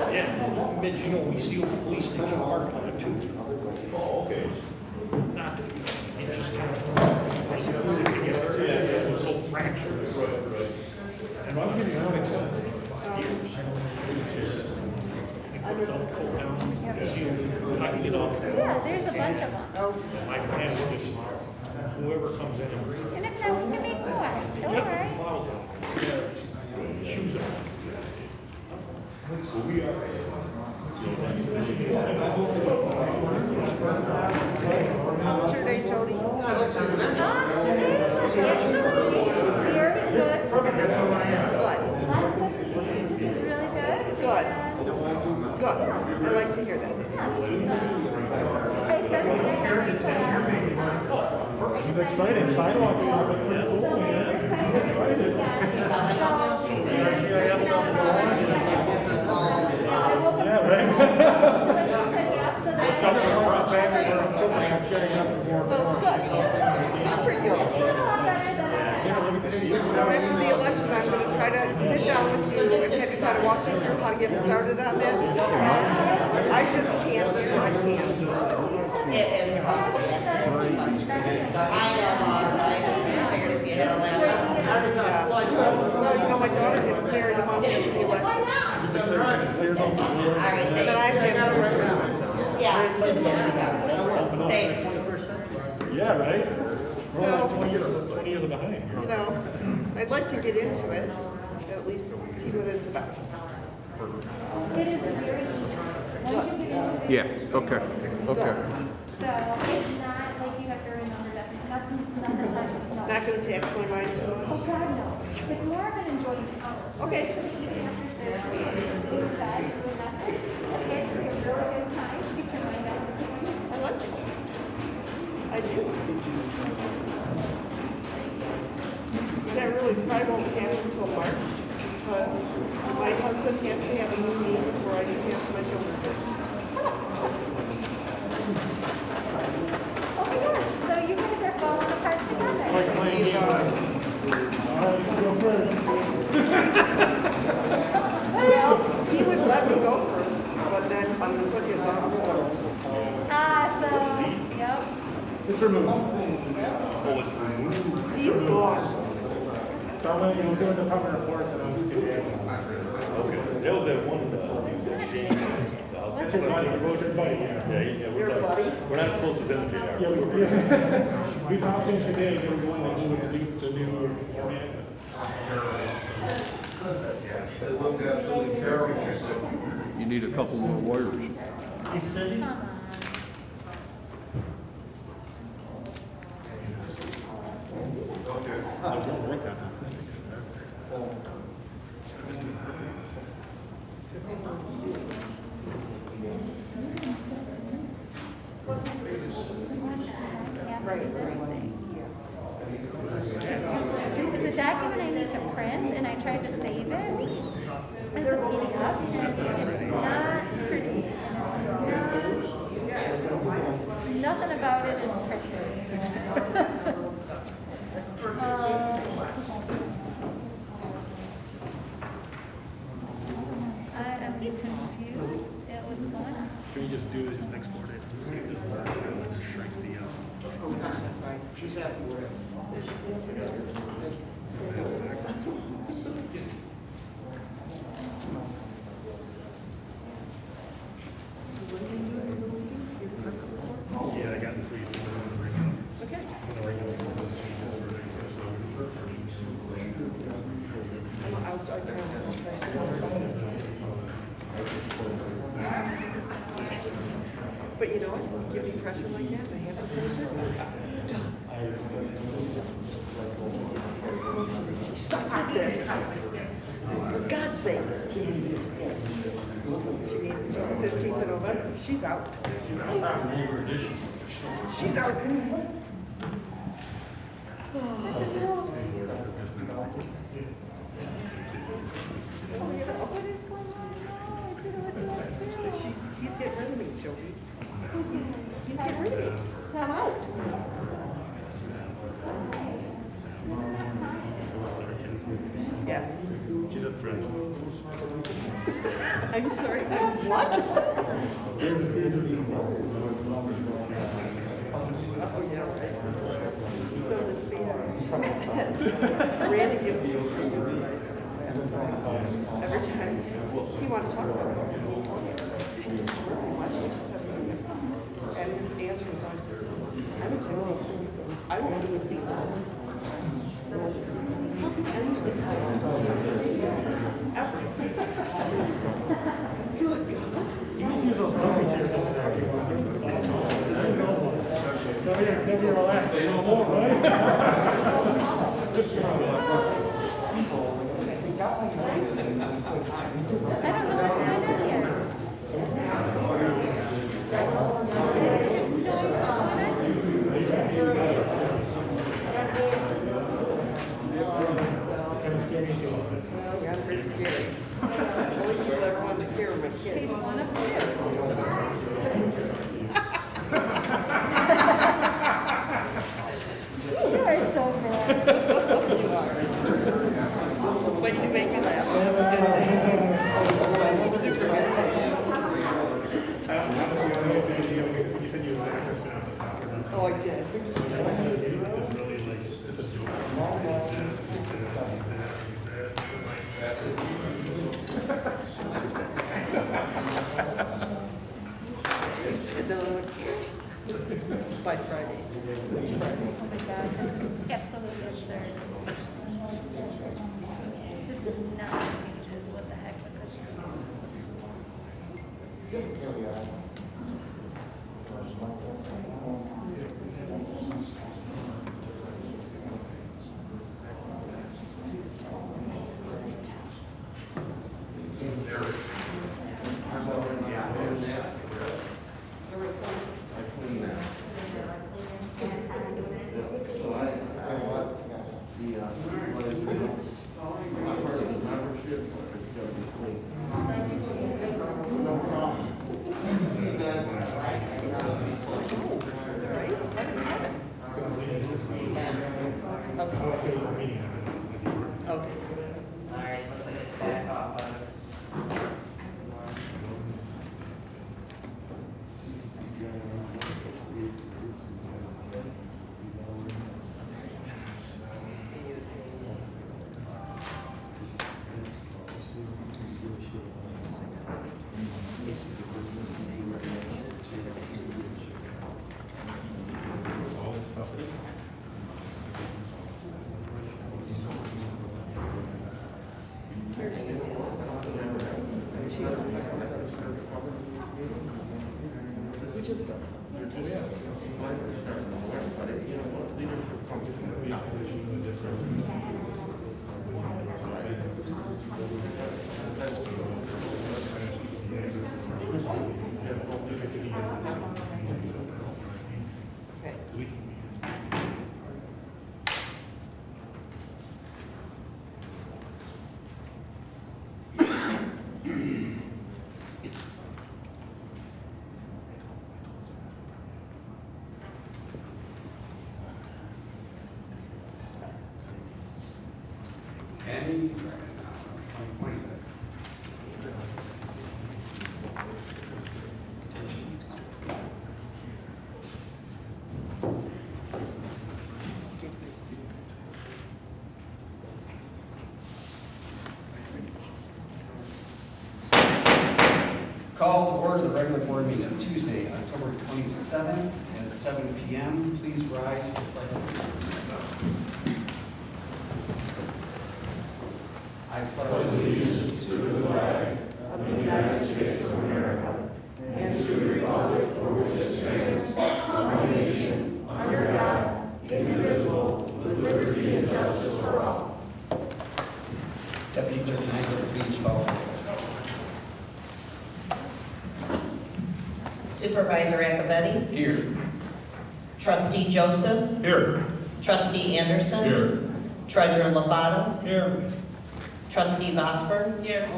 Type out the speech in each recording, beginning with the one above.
Yeah, but you know, we sealed the police station parking on it too. Oh, okay. Not that, it just kind of, like, put it together, it was so fractured. Right. And I'm getting it fixed up for years. You put it down, pull down, seal it, you know. Yeah, there's a bunch of them. My plan is just, whoever comes in and reads. And if not, we can make more. Don't worry. Plows it. Yeah, shoes up. Well, we are. How was your day, Jody? Very good. Good. It's really good. Good. Good. I like to hear that. He's excited. Sidewalk is pretty cool, man. He's excited. Yeah, right. So it's good. Good for you. Well, after the election, I'm going to try to sit down with you and have you kind of walk me through how to get started on that. I just can't. I can't. I figured if you had a laptop. Yeah. Well, you know, my daughter gets married a month after the election. All right, And then I have to have children. yeah, just thanks. Yeah, right? We're So- only 20 years behind. You know, I'd like to get into it and at least see what it's about. It is a very, once you get into it, Yeah, okay, okay. so it's not like you have to remember that, nothing like it's not. Not going to tax my mind too Oh, much. God, no. It's more of an enjoyment. Okay. Okay, you have a really good time, get your mind out of the game. I like it. I do. That really probably won't happen until March because my husband has to have a new knee before I can have my shoulder fixed. Oh my gosh, so you guys are falling apart together. Like playing game. All right, you go first. Well, he would let me go first, but then I'm going to put his off. So So, yep. It's removed. Oh, it's removed. D's gone. So I'm going to do the Department of Forest and I'll just give you Okay. That was that one dude that Shane. The house. his buddy, he goes your buddy, yeah. Yeah, Your buddy? we're not as close as him and JR. Yeah, we talked to him today, they were going to do the new format. It looked absolutely terrible. You need a couple more wires. He's sitting. It's a document I need to print, and I tried to save it as a PDF, and it's not pretty. Nothing about it is pretty. I am confused at what's going on. Can we just do this, just export it, save it, and shrink the, yeah, I got the freeze. Okay. I'll try to But you know what? Give me pressure like that, and I have a pressure. Done. She sucks at this. For God's sake. She needs until the 15th of November. She's out. She's out. He's getting rid of me, Jody. He's getting rid of me. I'm out. Yes. She's a threat. I'm sorry, what? Oh, yeah, right. So this man, Randy gives me a supervisor. Every time he wanted to talk about something, he told me, "Hey, just work, why don't we just have a meeting?" And his answer was always, I'm a Jew. I won't do a thing. Good God. You need to use those coffee chairs over there. If you want to use them. So you're relaxed. You know more, right? Well, yeah, I'm pretty scary. Only people ever want to scare my kids. You are so bad. You are. But you make me laugh. That's a good thing. That's a super good thing. You said you were an actress, but I'm a cop. Oh, I did. It's really like, it's a joke. You said no, by Friday. Next Friday. Oh my God, absolutely absurd. This is not pages. What the heck with this? Right? I didn't have it. Okay. Alright, looks like it's back off on us. We just, okay. Call to order the regular board meeting on Tuesday, October 27th at 7 p.m. Please rise for the pledge of allegiance. I pledge allegiance to the flag Of the United States of America and to the republic for which it stands, one nation, under God, indivisible, with liberty and justice for all. Deputy Just please call. Supervisor Akavetti? Here. Trustee Joseph? Here. Trustee Anderson? Here. Treasurer Lovato? Here. Trustee Vosper? Here.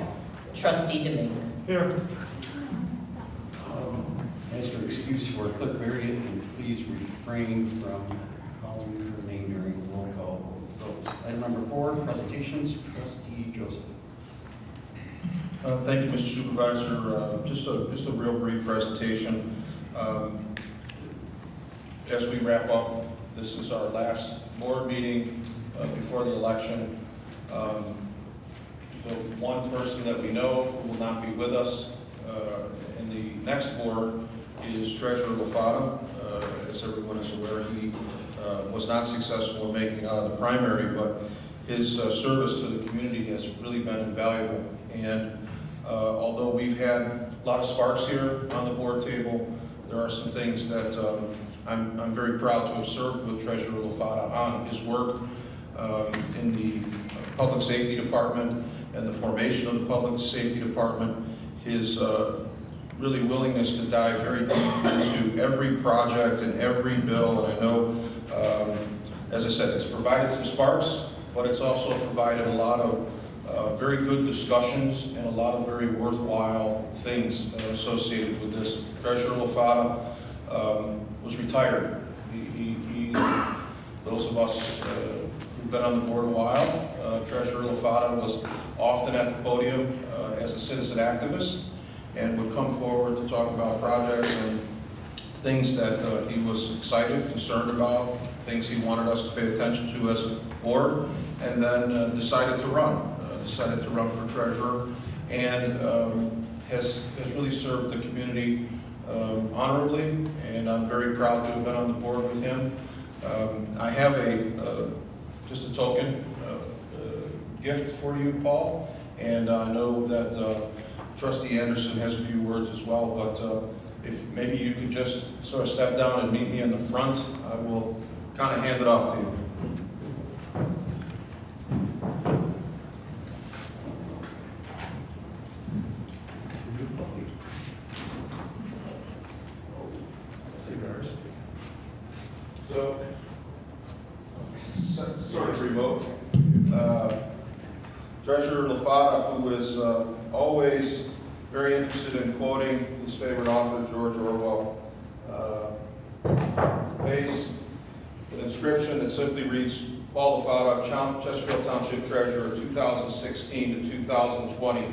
Trustee Demink? Here. Ask for excuse for Clerk Marriott, and please refrain from calling her name during the roll call vote. report. Item number 4, presentations. Trustee Joseph. Thank you, Mr. Supervisor. Just a real brief presentation. As we wrap up, this is our last board meeting before the election. The one person that we know who will not be with us in the next board is Treasurer Lafata. As everyone is aware, he was not successful in making out of the primary, but his service to the community has really been invaluable. And although we've had a lot of sparks here on the board table, there are some things that I'm very proud to have served with Treasurer Lafata on. His work in the Public Safety Department and the formation of the Public Safety Department, his really willingness to dive very deep into every project and every bill. And I know, as I said, it's provided some sparks, but it's also provided a lot of very good discussions and a lot of very worthwhile things associated with this. Treasurer Lafata was retired. Those of us who've been on the board a while, Treasurer Lafata was often at the podium as a citizen activist and would come forward to talk about projects and things that he was excited, concerned about, things he wanted us to pay attention to as a board, and then decided to run for treasurer, and has really served the community honorably, and I'm very proud to have been on the board with him. I have just a token gift for you, Paul, and I know that Trustee Anderson has a few words as well, but if maybe you could just sort of step down and meet me in the front, I will kind of hand it off to you. So, sort of remote. Treasurer Lafata, who is always very interested in quoting his favorite author, George Orwell, pays an inscription that simply reads, Paul Lafata, Chesterfield Township Treasurer, 2016 to 2020.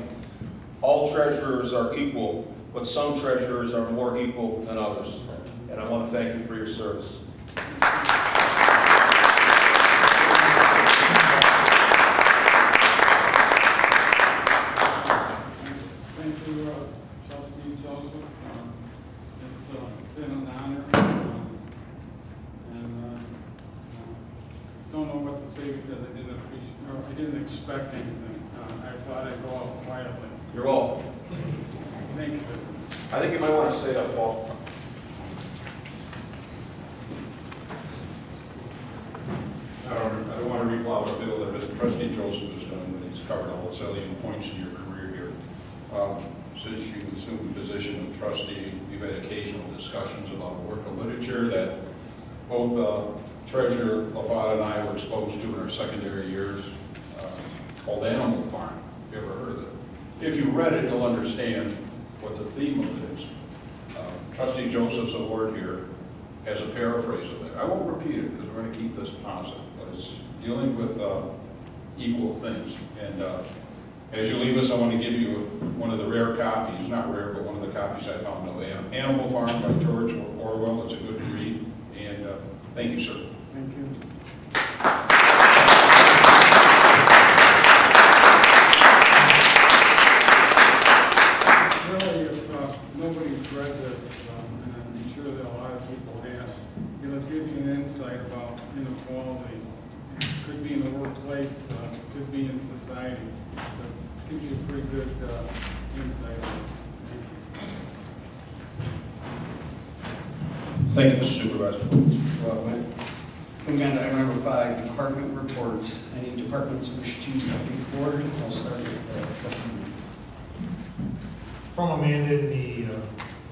All treasurers are equal, but some treasurers are more equal than others. And I want to thank you for your service. Thank you, Trustee Joseph. It's been an honor, and don't know what to say because I didn't expect anything. I thought I'd go out quietly. You're welcome. Thank you. I think you might want to stay up, Paul. I don't want to replow the field that Trustee Joseph has done, but he's covered all the salient points in your career here. Since you assumed the position of trustee, we've had occasional discussions about a work of literature that both Treasurer Lafata and I were exposed to in our secondary years, called Animal Farm. Have you ever heard of it? If you read it, you'll understand what the theme of it is. Trustee Joseph's award here has a paraphrase of it. I won't repeat it because we're going to keep this positive, but it's dealing with equal things. And as you leave us, I want to give you one of the rare copies, not rare, but one of the copies I found of Animal Farm by George Orwell. It's a good read. And thank you, sir. Thank you. Really, if nobody's read this, and I'm sure that a lot of people have, it'll give you an insight about inequality. It could be in the workplace, could be in society, but gives you a pretty good insight on it. Thank you, Mr. Supervisor. Welcome. Moving on to item number 5, department report. Any departments wish to report? I'll start with trustee. From Amanda in the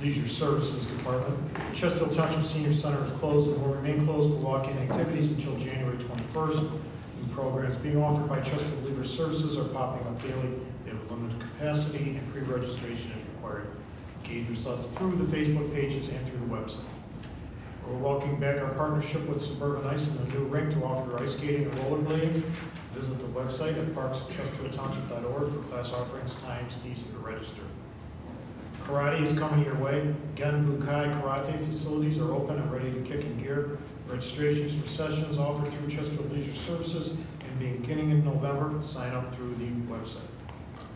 Leisure Services Department, the Chesterfield Township Senior Center is closed and will remain closed for walk-in activities until January 21st. New programs being offered by Chesterfield Leisure Services are popping up daily. They have a limited capacity and pre-registration is required. Engage with us through the Facebook pages and through the website. We're welcoming back our partnership with Suburban Ice and the new rink to offer ice skating and rollerblading. Visit the website at parks.chesterfieldtownship.org for class offerings, times, fees, and to register. Karate is coming your way. Gen Bukai Karate facilities are open and ready to kick in gear. Registrations for sessions offered through Chesterfield Leisure Services and beginning in November, sign up through the website.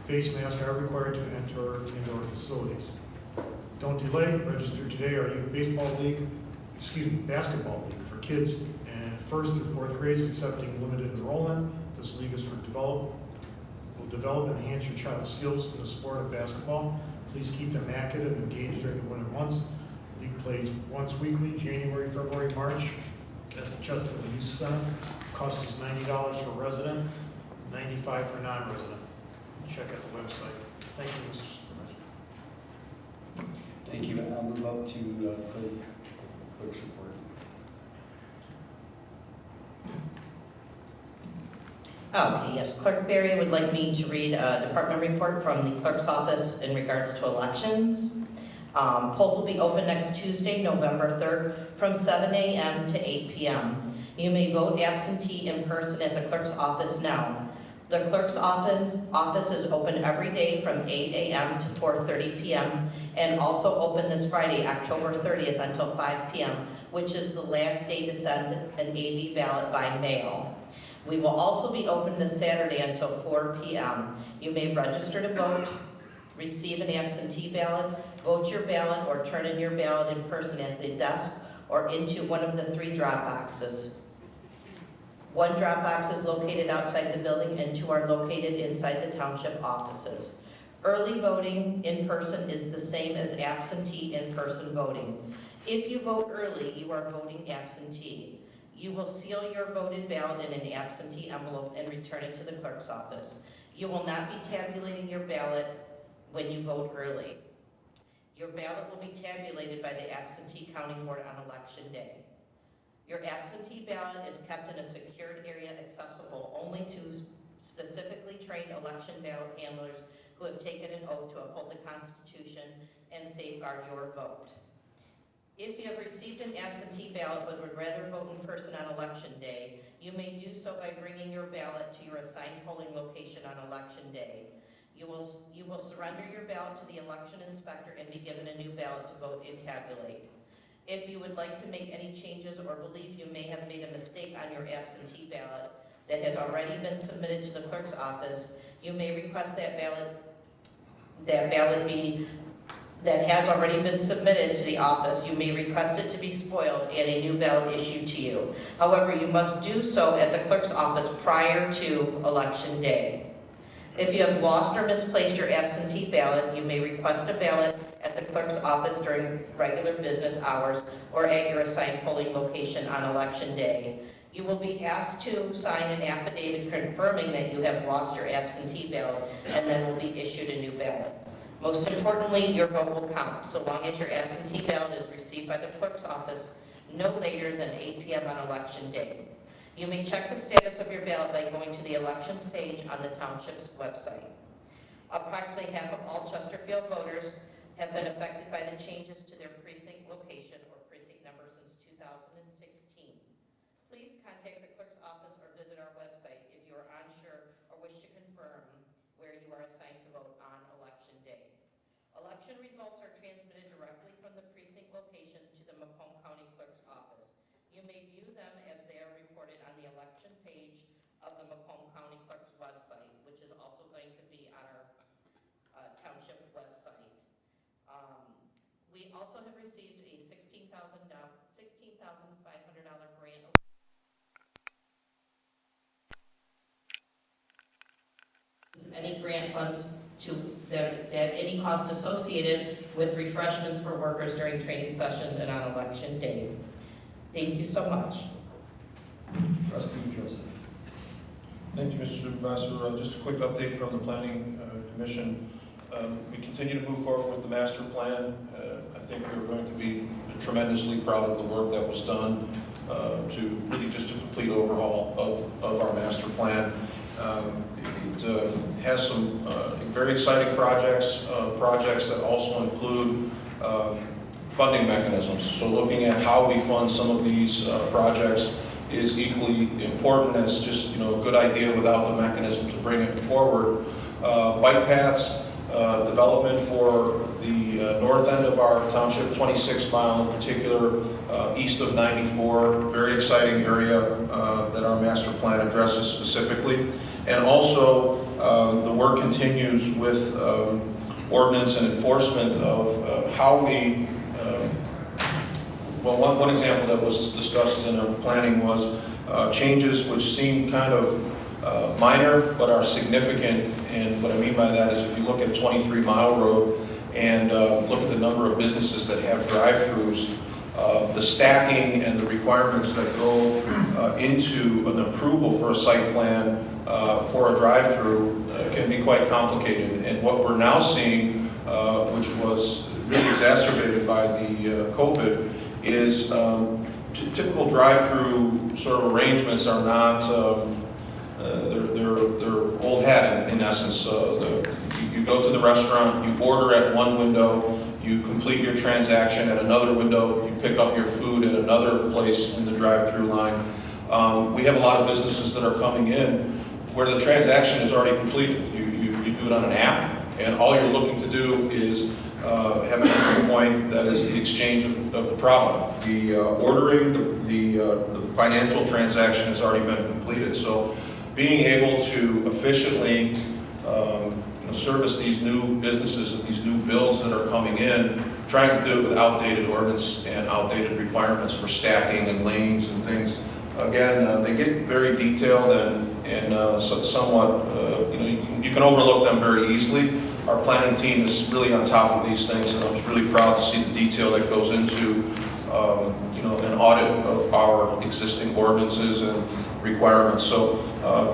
Face masks are required to enter indoor facilities. Don't delay, register today. Our youth basketball league for kids and 1st through 4th grades accepting limited enrollment. This league is will develop and enhance your child's skills in the sport of basketball. Please keep them active and engaged during the winter months. The league plays once weekly, January, February, March, at the Chesterfield Youth Center. Cost is $90 for resident, $95 for non-resident. Check out the website. Thank you, Mr. Supervisor. Thank you. I'll move up to clerk's report. Okay, yes, Clerk Berry would like me to read a department report from the clerk's office in regards to elections. Polls will be open next Tuesday, November 3rd, from 7 a.m. to 8 p.m. You may vote absentee in person at the clerk's office now. The clerk's office is open every day from 8 a.m. to 4:30 p.m. and also open this Friday, October 30th until 5 p.m., which is the last day to send an AV ballot by mail. We will also be open this Saturday until 4 p.m. You may register to vote, receive an absentee ballot, vote your ballot, or turn in your ballot in person at the desk or into one of the 3 drop boxes. One drop box is located outside the building and 2 are located inside the township offices. Early voting in person is the same as absentee in-person voting. If you vote early, you are voting absentee. You will seal your voted ballot in an absentee envelope and return it to the clerk's office. You will not be tabulating your ballot when you vote early. Your ballot will be tabulated by the absentee counting board on election day. Your absentee ballot is kept in a secured area accessible only to specifically trained election ballot handlers who have taken an oath to uphold the Constitution and safeguard your vote. If you have received an absentee ballot but would rather vote in person on election day, you may do so by bringing your ballot to your assigned polling location on election day. You will surrender your ballot to the election inspector and be given a new ballot to vote and tabulate. If you would like to make any changes or believe you may have made a mistake on your absentee ballot that has already been submitted to the clerk's office, you may request that has already been submitted to the office, you may request it to be spoiled and a new ballot issued to you. However, you must do so at the clerk's office prior to election day. If you have lost or misplaced your absentee ballot, you may request a ballot at the clerk's office during regular business hours or at your assigned polling location on election day. You will be asked to sign an affidavit confirming that you have lost your absentee ballot and then will be issued a new ballot. Most importantly, your vote will count so long as your absentee ballot is received by the clerk's office no later than 8 p.m. on election day. You may check the status of your ballot by going to the elections page on the township's website. Approximately half of all Chesterfield voters have been affected by the changes to their precinct location or precinct number since 2016. Please contact the clerk's office or visit our website if you are unsure or wish to confirm where you are assigned to vote on election day. Election results are transmitted directly from the precinct location to the Macomb County Clerk's office. You may view them as they are reported on the election page of the Macomb County Clerk's website, which is also going to be on our township website. We also have received a $16,500 grant. Any grant funds that any cost associated with refreshments for workers during training sessions and on election day. Thank you so much. Trustee Joseph. Thank you, Mr. Supervisor. Just a quick update from the Planning Commission. We continue to move forward with the master plan. I think we're going to be tremendously proud of the work that was done to really just a complete overhaul of our master plan. It has some very exciting projects that also include funding mechanisms. So looking at how we fund some of these projects is equally important as just, a good idea without the mechanism to bring it forward. Bike paths, development for the north end of our township, 26 mile in particular, east of 94, very exciting area that our master plan addresses specifically. And also, the work continues with ordinance and enforcement of how we, well, one example that was discussed in our planning was changes which seem kind of minor but are significant. And what I mean by that is if you look at 23 Mile Road and look at the number of businesses that have drive-throughs, the stacking and the requirements that go into an approval for a site plan for a drive-through can be quite complicated. And what we're now seeing, which was really exacerbated by the COVID, is typical drive-through sort of arrangements are not, they're old hat in essence. You go to the restaurant, you order at one window, you complete your transaction at another window, you pick up your food at another place in the drive-through line. We have a lot of businesses that are coming in where the transaction is already completed. You do it on an app, and all you're looking to do is have an entry point that is the exchange of the product. The ordering, the financial transaction has already been completed. So being able to efficiently service these new businesses and these new builds that are coming in, trying to do it with outdated ordinance and outdated requirements for stacking and lanes and things. Again, they get very detailed and somewhat, you can overlook them very easily. Our planning team is really on top of these things, and I was really proud to see the detail that goes into an audit of our existing ordinances and requirements. So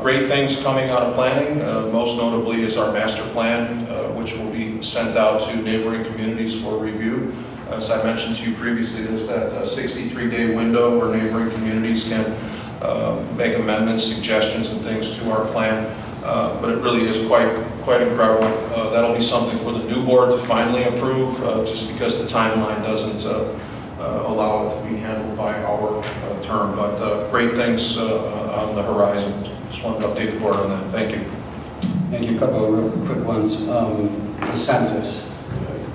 great things coming out of planning. Most notably is our master plan, which will be sent out to neighboring communities for review. As I mentioned to you previously, there's that 63-day window where neighboring communities can make amendments, suggestions, and things to our plan. But it really is quite incredible. That'll be something for the new board to finally approve, just because the timeline doesn't allow it to be handled by our term. But great things on the horizon. Just wanted to update the board on that. Thank you. Thank you. A couple of real quick ones. The census.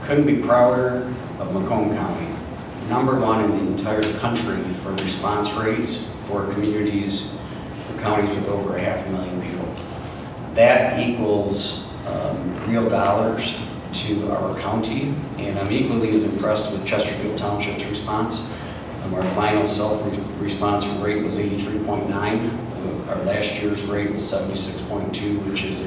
Couldn't be prouder of Macomb County. #1 in the entire country for response rates for communities, for counties with over 500,000 people. That equals real dollars to our county, and I'm equally as impressed with Chesterfield Township's response. Our final self-response rate was 83.9. Our last year's rate was 76.2, which is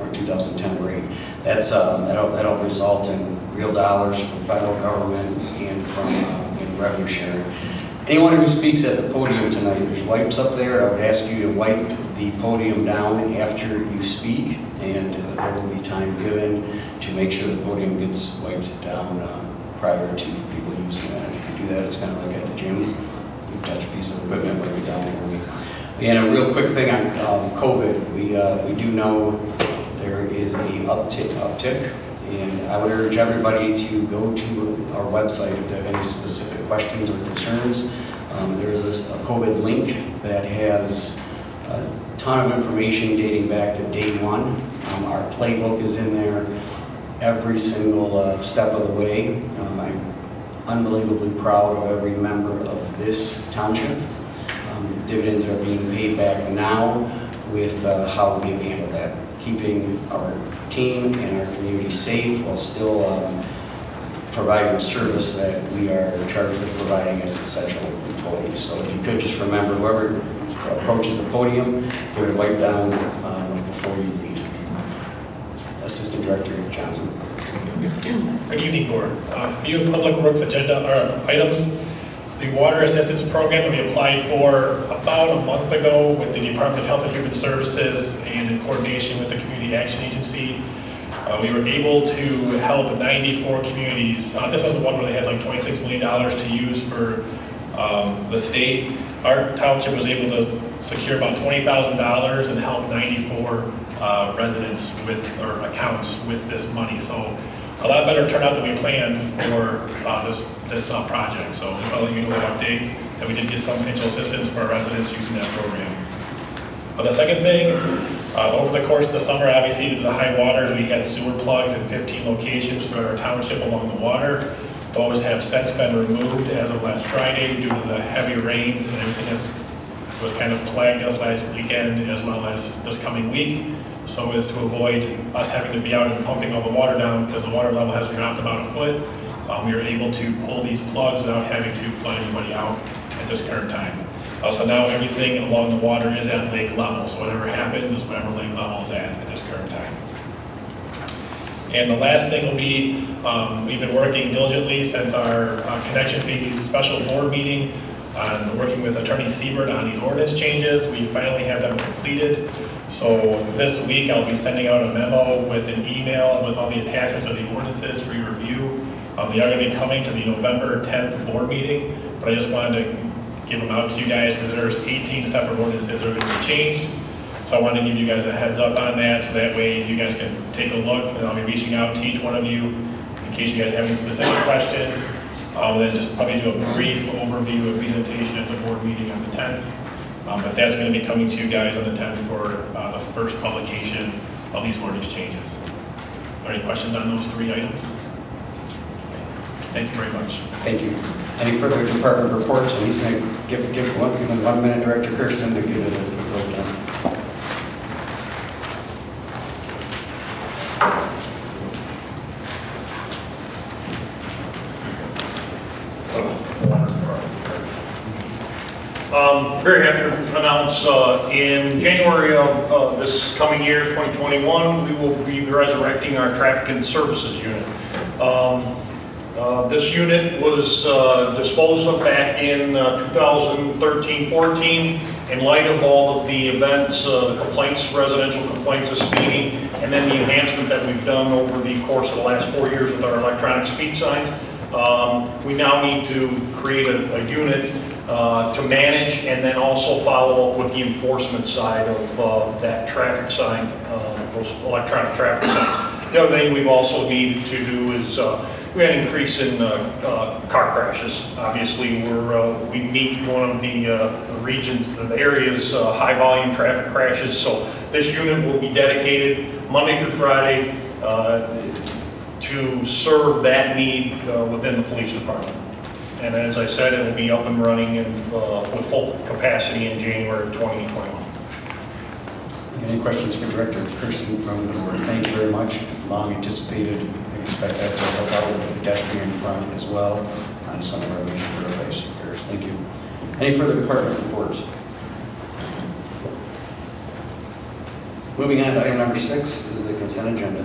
our 2010 rate. That'll result in real dollars from federal government and from revenue sharing. Anyone who speaks at the podium tonight, there's wipes up there. I would ask you to wipe the podium down after you speak, and there will be time given to make sure the podium gets wiped down prior to people using that. If you could do that, it's kind of like at the gym. You touch a piece of equipment, wipe it down for me. And a real quick thing on COVID. We do know there is a uptick, and I would urge everybody to go to our website if they have any specific questions or concerns. There's a COVID link that has a ton of information dating back to day one. Our playbook is in there every single step of the way. I'm unbelievably proud of every member of this township. Dividends are being paid back now with how we've handled that, keeping our team and our community safe while still providing the service that we are charged with providing as essential employees. So if you could just remember, whoever approaches the podium, give it a wipe down before you leave. Assistant Director Johnson. Good evening, Board. A few Public Works agenda items. The Water Assistance Program that we applied for about a month ago with the Department of Health and Human Services and in coordination with the Community Action Agency. We were able to help 94 communities. This is the one where they had like $26 million to use for the state. Our township was able to secure about $20,000 and help 94 residents with, or accounts with this money. So a lot better turnout than we planned for this project. So just want to let you know an update that we did get some financial assistance for our residents using that program. The second thing, over the course of the summer, obviously due to the high waters, we had sewer plugs in 15 locations throughout our township along the water. Those have since been removed as of last Friday due to the heavy rains and everything was kind of plagued us last weekend as well as this coming week. So as to avoid us having to be out and pumping all the water down because the water level has dropped about a foot, we were able to pull these plugs without having to flood anybody out at this current time. So now everything along the water is at lake level. So whatever happens is whatever lake level is at this current time. And the last thing will be, we've been working diligently since our connection fees special board meeting on working with Attorney Siebert on these ordinance changes. We finally have them completed. So this week I'll be sending out a memo with an email with all the attachments of the ordinances for your review. They are going to be coming to the November 10th board meeting, but I just wanted to give them out to you guys because there's 18 separate ordinances that are going to be changed. So I wanted to give you guys a heads up on that so that way you guys can take a look, and I'll be reaching out to each one of you in case you guys have any specific questions. Then just probably do a brief overview, a presentation at the board meeting on the 10th. But that's going to be coming to you guys on the 10th for the first publication of these ordinance changes. Are there any questions on those three items? Thank you very much. Thank you. Any further department reports? And he's going to give him 1 minute, Director Kirsten, to give it a quick rundown. Very happy to announce in January of this coming year, 2021, we will be resurrecting our Traffic and Services Unit. This unit was disposed of back in 2013-14 in light of all of the events, the complaints, residential complaints of speeding, and then the enhancement that we've done over the course of the last 4 years with our electronic speed signs. We now need to create a unit to manage and then also follow up with the enforcement side of that traffic sign, those electronic traffic signs. The other thing we've also needed to do is we had an increase in car crashes. Obviously, we meet one of the regions, the area's high volume traffic crashes. So this unit will be dedicated Monday through Friday to serve that need within the police department. And as I said, it will be up and running and with full capacity in January of 2021. Any questions for Director Kirsten from the board? Thank you very much. Long anticipated. I expect that to help out with the pedestrian front as well on some of our major thoroughfares. Thank you. Any further department reports? Moving on to item number 6 is the consent agenda.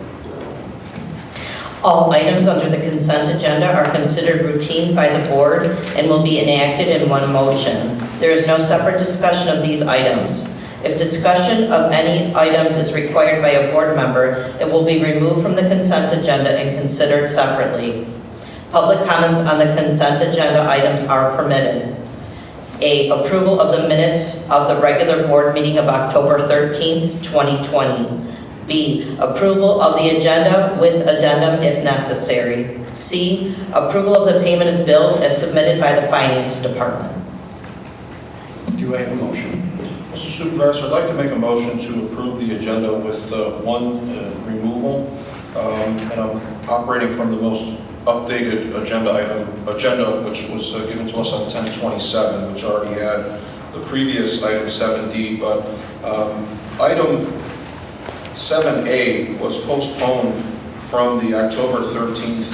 All items under the consent agenda are considered routine by the board and will be enacted in one motion. There is no separate discussion of these items. If discussion of any items is required by a board member, it will be removed from the consent agenda and considered separately. Public comments on the consent agenda items are permitted. A, approval of the minutes of the regular board meeting of October 13th, 2020. B, approval of the agenda with addendum if necessary. C, approval of the payment of bills as submitted by the Finance Department. Do I have a motion? Mr. Supervisor, I'd like to make a motion to approve the agenda with one removal. And I'm operating from the most updated agenda which was given to us on 10/27, which already had the previous item 7D, but item 7A was postponed from the October 13th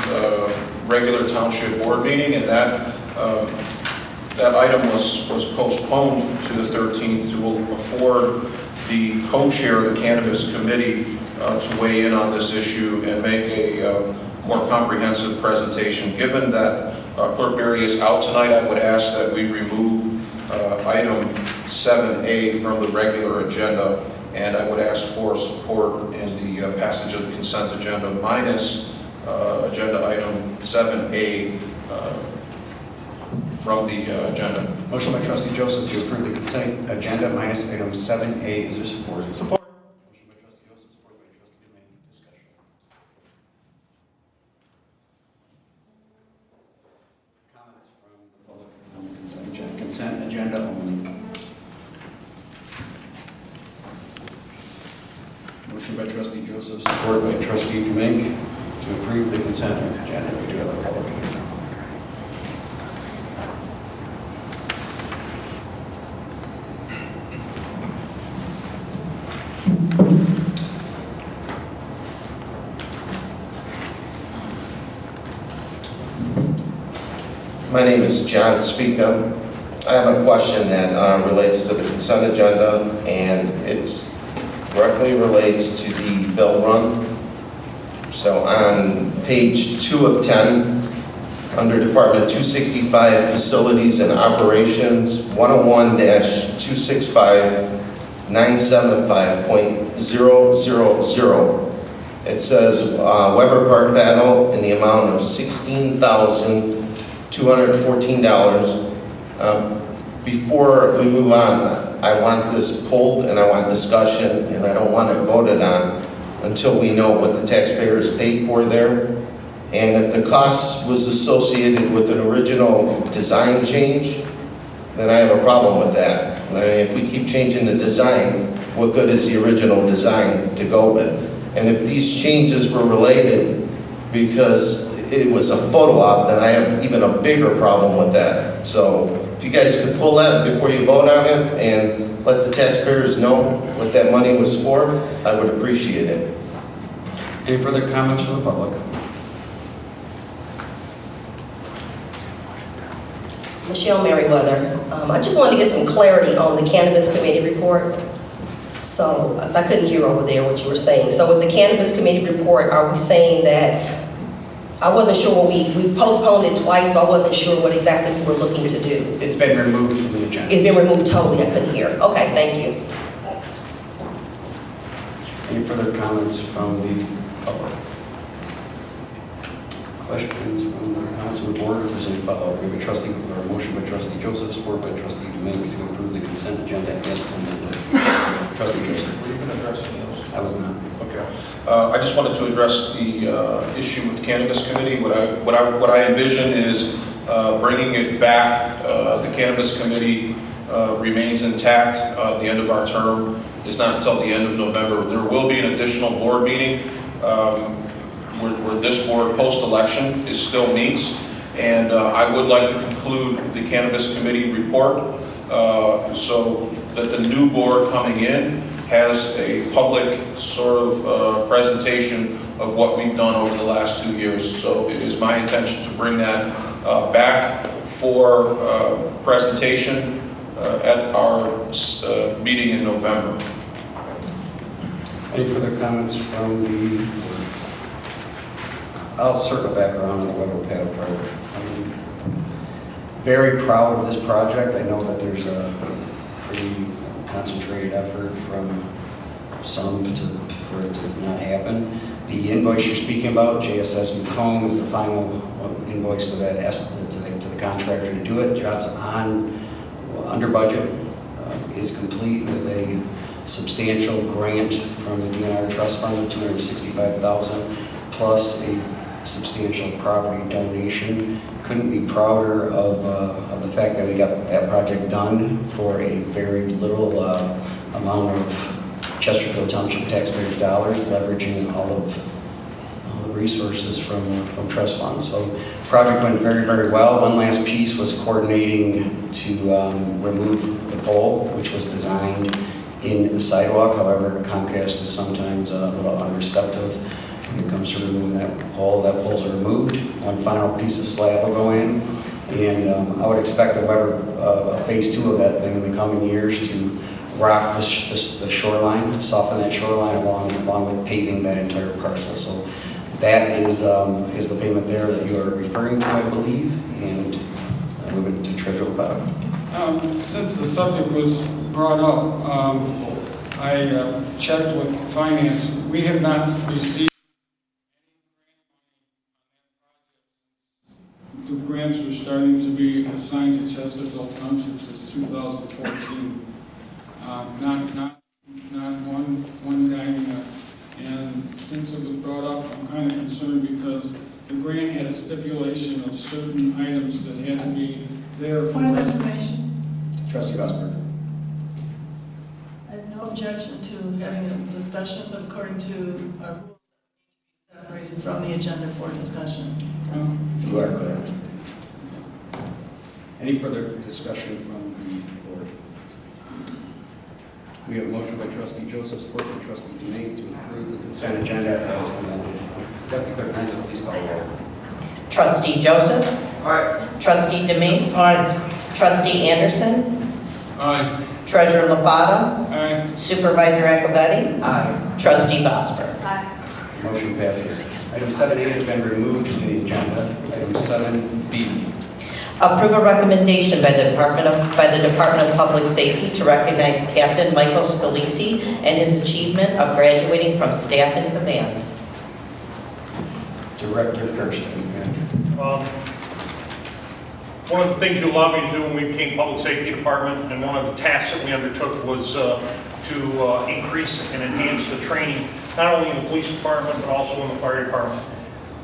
regular township board meeting, and that item was postponed to the 13th to afford the co-chair of the Cannabis Committee to weigh in on this issue and make a more comprehensive presentation. Given that Clerk Berry is out tonight, I would ask that we remove item 7A from the regular agenda, and I would ask for support in the passage of the consent agenda minus agenda item 7A from the agenda. Motion by Trustee Joseph to approve the consent agenda minus item 7A. Is there support? Support. Motion by Trustee Joseph, support by Trustee May. Discussion. Motion by trustee Joseph, support by trustee Domink to approve the consent agenda. We do have a public hearing. My name is John Speakum. I have a question that relates to the consent agenda, and it's directly relates to the bill run. So on page 2 of 10, under Department 265, Facilities and Operations, 101-265-975.000, it says Weber Park battle in the amount of $16,214. Before we move on, I want this pulled and I want discussion, and I don't want it voted on until we know what the taxpayers paid for there. And if the cost was associated with an original design change, then I have a problem with that. If we keep changing the design, what good is the original design to go with? And if these changes were related because it was a photo op, then I have even a bigger problem with that. So if you guys could pull that before you vote on it and let the taxpayers know what that money was for, I would appreciate it. Any further comments from the public? Michelle Merriweather. I just wanted to get some clarity on the Cannabis Committee report. So, if I couldn't hear over there what you were saying. So with the Cannabis Committee report, are we saying that, I wasn't sure what we postponed it twice, so I wasn't sure what exactly we were looking to do. It's been removed from the agenda. It's been removed totally, I couldn't hear. Okay, thank you. Any further comments from the public? Questions from the council or board? If there's any follow-up, we have a motion by trustee Joseph, support by trustee Domink to approve the consent agenda as amended. Trustee Joseph. Were you going to address any of those? I was not. Okay. I just wanted to address the issue with the Cannabis Committee. What I envision is bringing it back. The Cannabis Committee remains intact. The end of our term is not until the end of November. There will be an additional board meeting where this board post-election still meets, and I would like to conclude the Cannabis Committee report so that the new board coming in has a public sort of presentation of what we've done over the last 2 years. So it is my intention to bring that back for presentation at our meeting in November. Any further comments from the board? I'll circle back around on the Weber Paddle project. I'm very proud of this project. I know that there's a pretty concentrated effort from some for it to not happen. The invoice you're speaking about, JSS Macomb, is the final invoice to that to the contractor to do it. Job's under budget, is complete with a substantial grant from the DNR Trust Fund of $265,000 plus a substantial property donation. Couldn't be prouder of the fact that we got that project done for a very little amount of Chesterfield Township taxpayers' dollars, leveraging all of the resources from trust funds. So the project went very, very well. One last piece was coordinating to remove the pole, which was designed in the sidewalk. However, Comcast is sometimes a little unreceptive when it comes to removing that pole. That pole's removed. One final piece of slab will go in. And I would expect a phase 2 of that thing in the coming years to rock the shoreline, soften that shoreline along with paving that entire parcel. So that is the payment there that you are referring to, I believe. And I move it to Treasurer Lefebvre. Since the subject was brought up, I checked with finance. We have not received the grants were starting to be assigned to Chesterfield Township since 2014. Not one dime yet. And since it was brought up, I'm kind of concerned because the grant had a stipulation of certain items that had to be there for Point of information. Trustee Gosper. I have no objection to having a discussion, but according to our rules, that need to be separated from the agenda for discussion. You are correct. Any further discussion from the board? We have a motion by trustee Joseph, support by trustee Demain to approve the consent agenda as amended. Deputy Clerk Heinz, please call the roll. Trustee Joseph? Aye. Trustee Demain? Aye. Trustee Anderson? Aye. Treasurer LaFata? Aye. Supervisor Acovetti? Aye. Trustee Bosper? Motion passes. Item 7A has been removed from the agenda. Item 7B. Approve a recommendation by the Department of Public Safety to recognize Captain Michael Scalisi and his achievement of graduating from staff in command. Director Kirsten. One of the things you allowed me to do when we became Public Safety Department, and one of the tasks that we undertook was to increase and enhance the training, not only in the police department, but also in the fire department.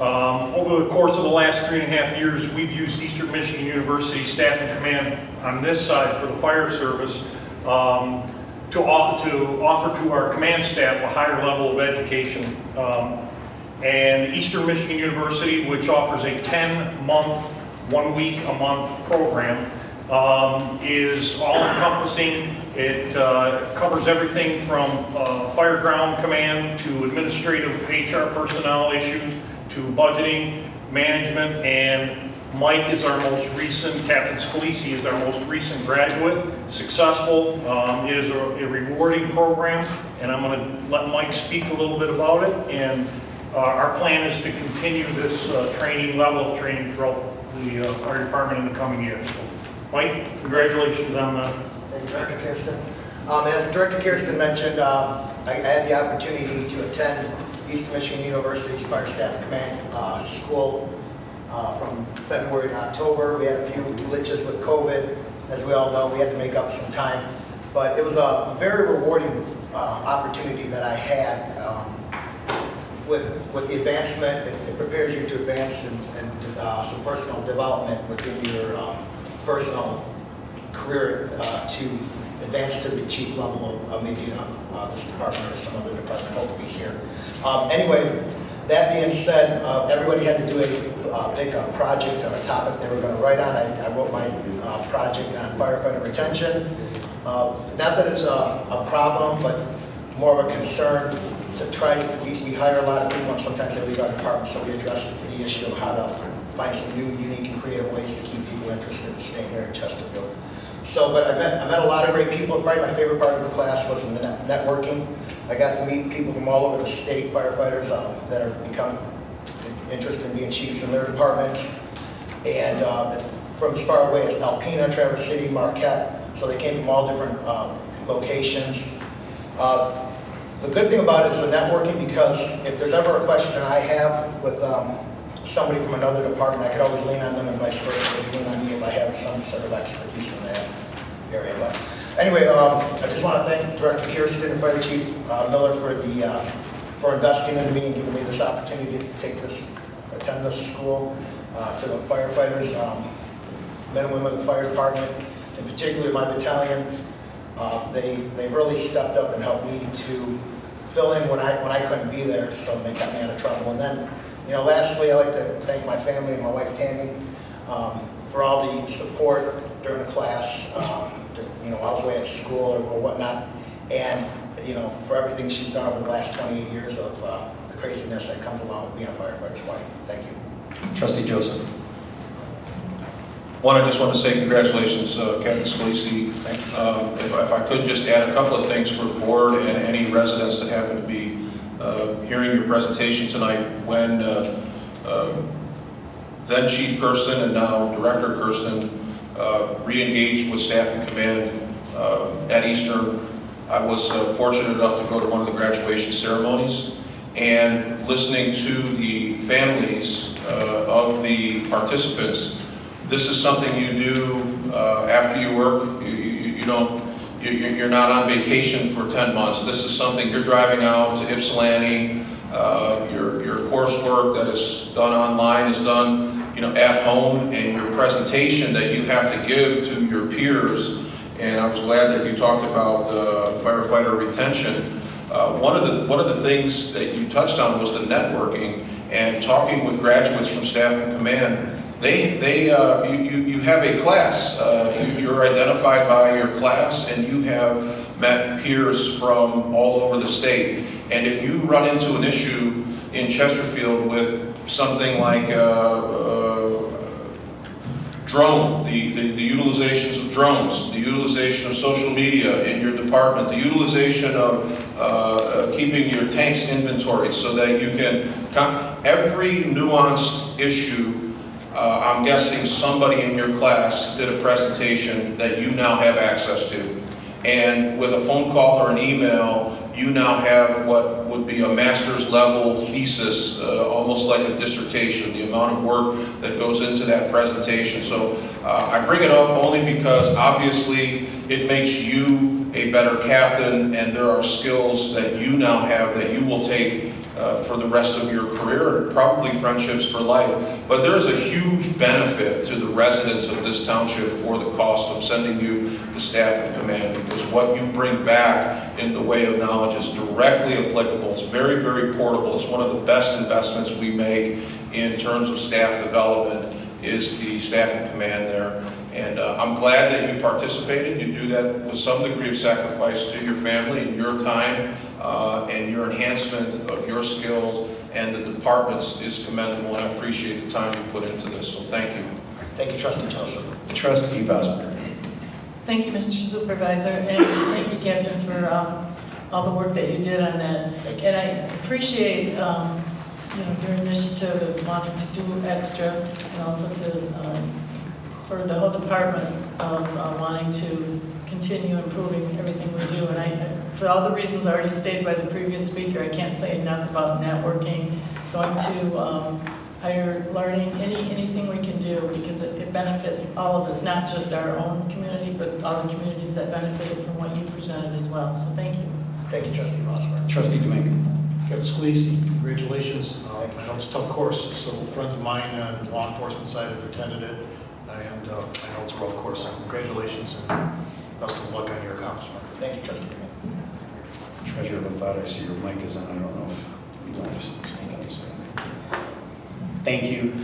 Over the course of the last 3.5 years, we've used Eastern Michigan University Staff and Command on this side for the fire service to offer to our command staff a higher level of education. And Eastern Michigan University, which offers a 10-month, 1 week a month program, is all-encompassing. It covers everything from fire ground command to administrative HR personnel issues to budgeting, management, and Mike is our most recent, Captain Scalisi is our most recent graduate, successful. It is a rewarding program, and I'm going to let Mike speak a little bit about it. And our plan is to continue this level of training throughout the fire department in the coming years. So, Mike, congratulations on that. Thank you, Director Kirsten. As Director Kirsten mentioned, I had the opportunity to attend Eastern Michigan University's Fire Staff Command School from February to October. We had a few glitches with COVID. As we all know, we had to make up some time. But it was a very rewarding opportunity that I had with the advancement. It prepares you to advance and some personal development within your personal career to advance to the chief level of maybe this department or some other department, hopefully here. Anyway, that being said, everybody had to do pick a project or a topic they were going to write on. I wrote my project on firefighter retention. Not that it's a problem, but more of a concern to try. We hire a lot of people and sometimes they leave our department, so we addressed the issue of how to find some new, unique, and creative ways to keep people interested in staying here in Chesterfield. So, but I met a lot of great people. Probably my favorite part of the class was the networking. I got to meet people from all over the state, firefighters that are become interested in being chiefs in their departments, and from as far away as Alpena, Traverse City, Marquette. So they came from all different locations. The good thing about it is the networking, because if there's ever a question I have with somebody from another department, I could always lean on them, and vice versa. They can lean on me if I have some sort of expertise in that area. But anyway, I just want to thank Director Kirsten and Fire Chief Miller for investing in me and giving me this opportunity to attend this school. To the firefighters, men and women of the fire department, and particularly my battalion, they've really stepped up and helped me to fill in when I couldn't be there, so they kept me out of trouble. And then, lastly, I'd like to thank my family and my wife Tammy for all the support during the class, while I was away at school or whatnot, and for everything she's done over the last 28 years of the craziness that comes along with being a firefighter's wife. Thank you. Trustee Joseph. I just want to say congratulations, Captain Scalisi. If I could just add a couple of things for the board and any residents that happen to be hearing your presentation tonight. When then Chief Kirsten and now Director Kirsten re-engaged with staff and command at Eastern, I was fortunate enough to go to one of the graduation ceremonies, and listening to the families of the participants. This is something you do after you work. You're not on vacation for 10 months. This is something you're driving out to Ypsilanti. Your coursework that is done online is done, at home, and your presentation that you have to give to your peers. And I was glad that you talked about firefighter retention. One of the things that you touched on was the networking and talking with graduates from staff and command. You have a class. You're identified by your class, and you have met peers from all over the state. And if you run into an issue in Chesterfield with something like drone, the utilizations of drones, the utilization of social media in your department, the utilization of keeping your tanks inventory so that you can, every nuanced issue, I'm guessing somebody in your class did a presentation that you now have access to. And with a phone call or an email, you now have what would be a master's level thesis, almost like a dissertation, the amount of work that goes into that presentation. So I bring it up only because obviously it makes you a better captain, and there are skills that you now have that you will take for the rest of your career, and probably friendships for life. But there is a huge benefit to the residents of this township for the cost of sending you to staff and command, because what you bring back in the way of knowledge is directly applicable. It's very, very portable. It's one of the best investments we make in terms of staff development is the staff and command there. And I'm glad that you participated. You do that with some degree of sacrifice to your family and your time and your enhancement of your skills and the departments is commendable, and I appreciate the time you put into this, so thank you. Thank you, Trustee Joseph. Trustee Vosper. Thank you, Mr. Supervisor, and thank you, Captain, for all the work that you did on that. And I appreciate your initiative of wanting to do extra, and also to for the whole department of wanting to continue improving everything we do. And for all the reasons already stated by the previous speaker, I can't say enough about networking, going to higher learning, anything we can do, because it benefits all of us, not just our own community, but all the communities that benefited from what you presented as well. So thank you. Thank you, Trustee Vosper. Trustee Domingue. Captain Scalise, congratulations. I know it's a tough course. Several friends of mine on the law enforcement side have attended it, and I know it's a rough course. So congratulations and best of luck on your accomplishment. Thank you, Trustee Domingue. Treasurer LaFata, I see your mic is on. I don't know if you want to speak on this. Thank you.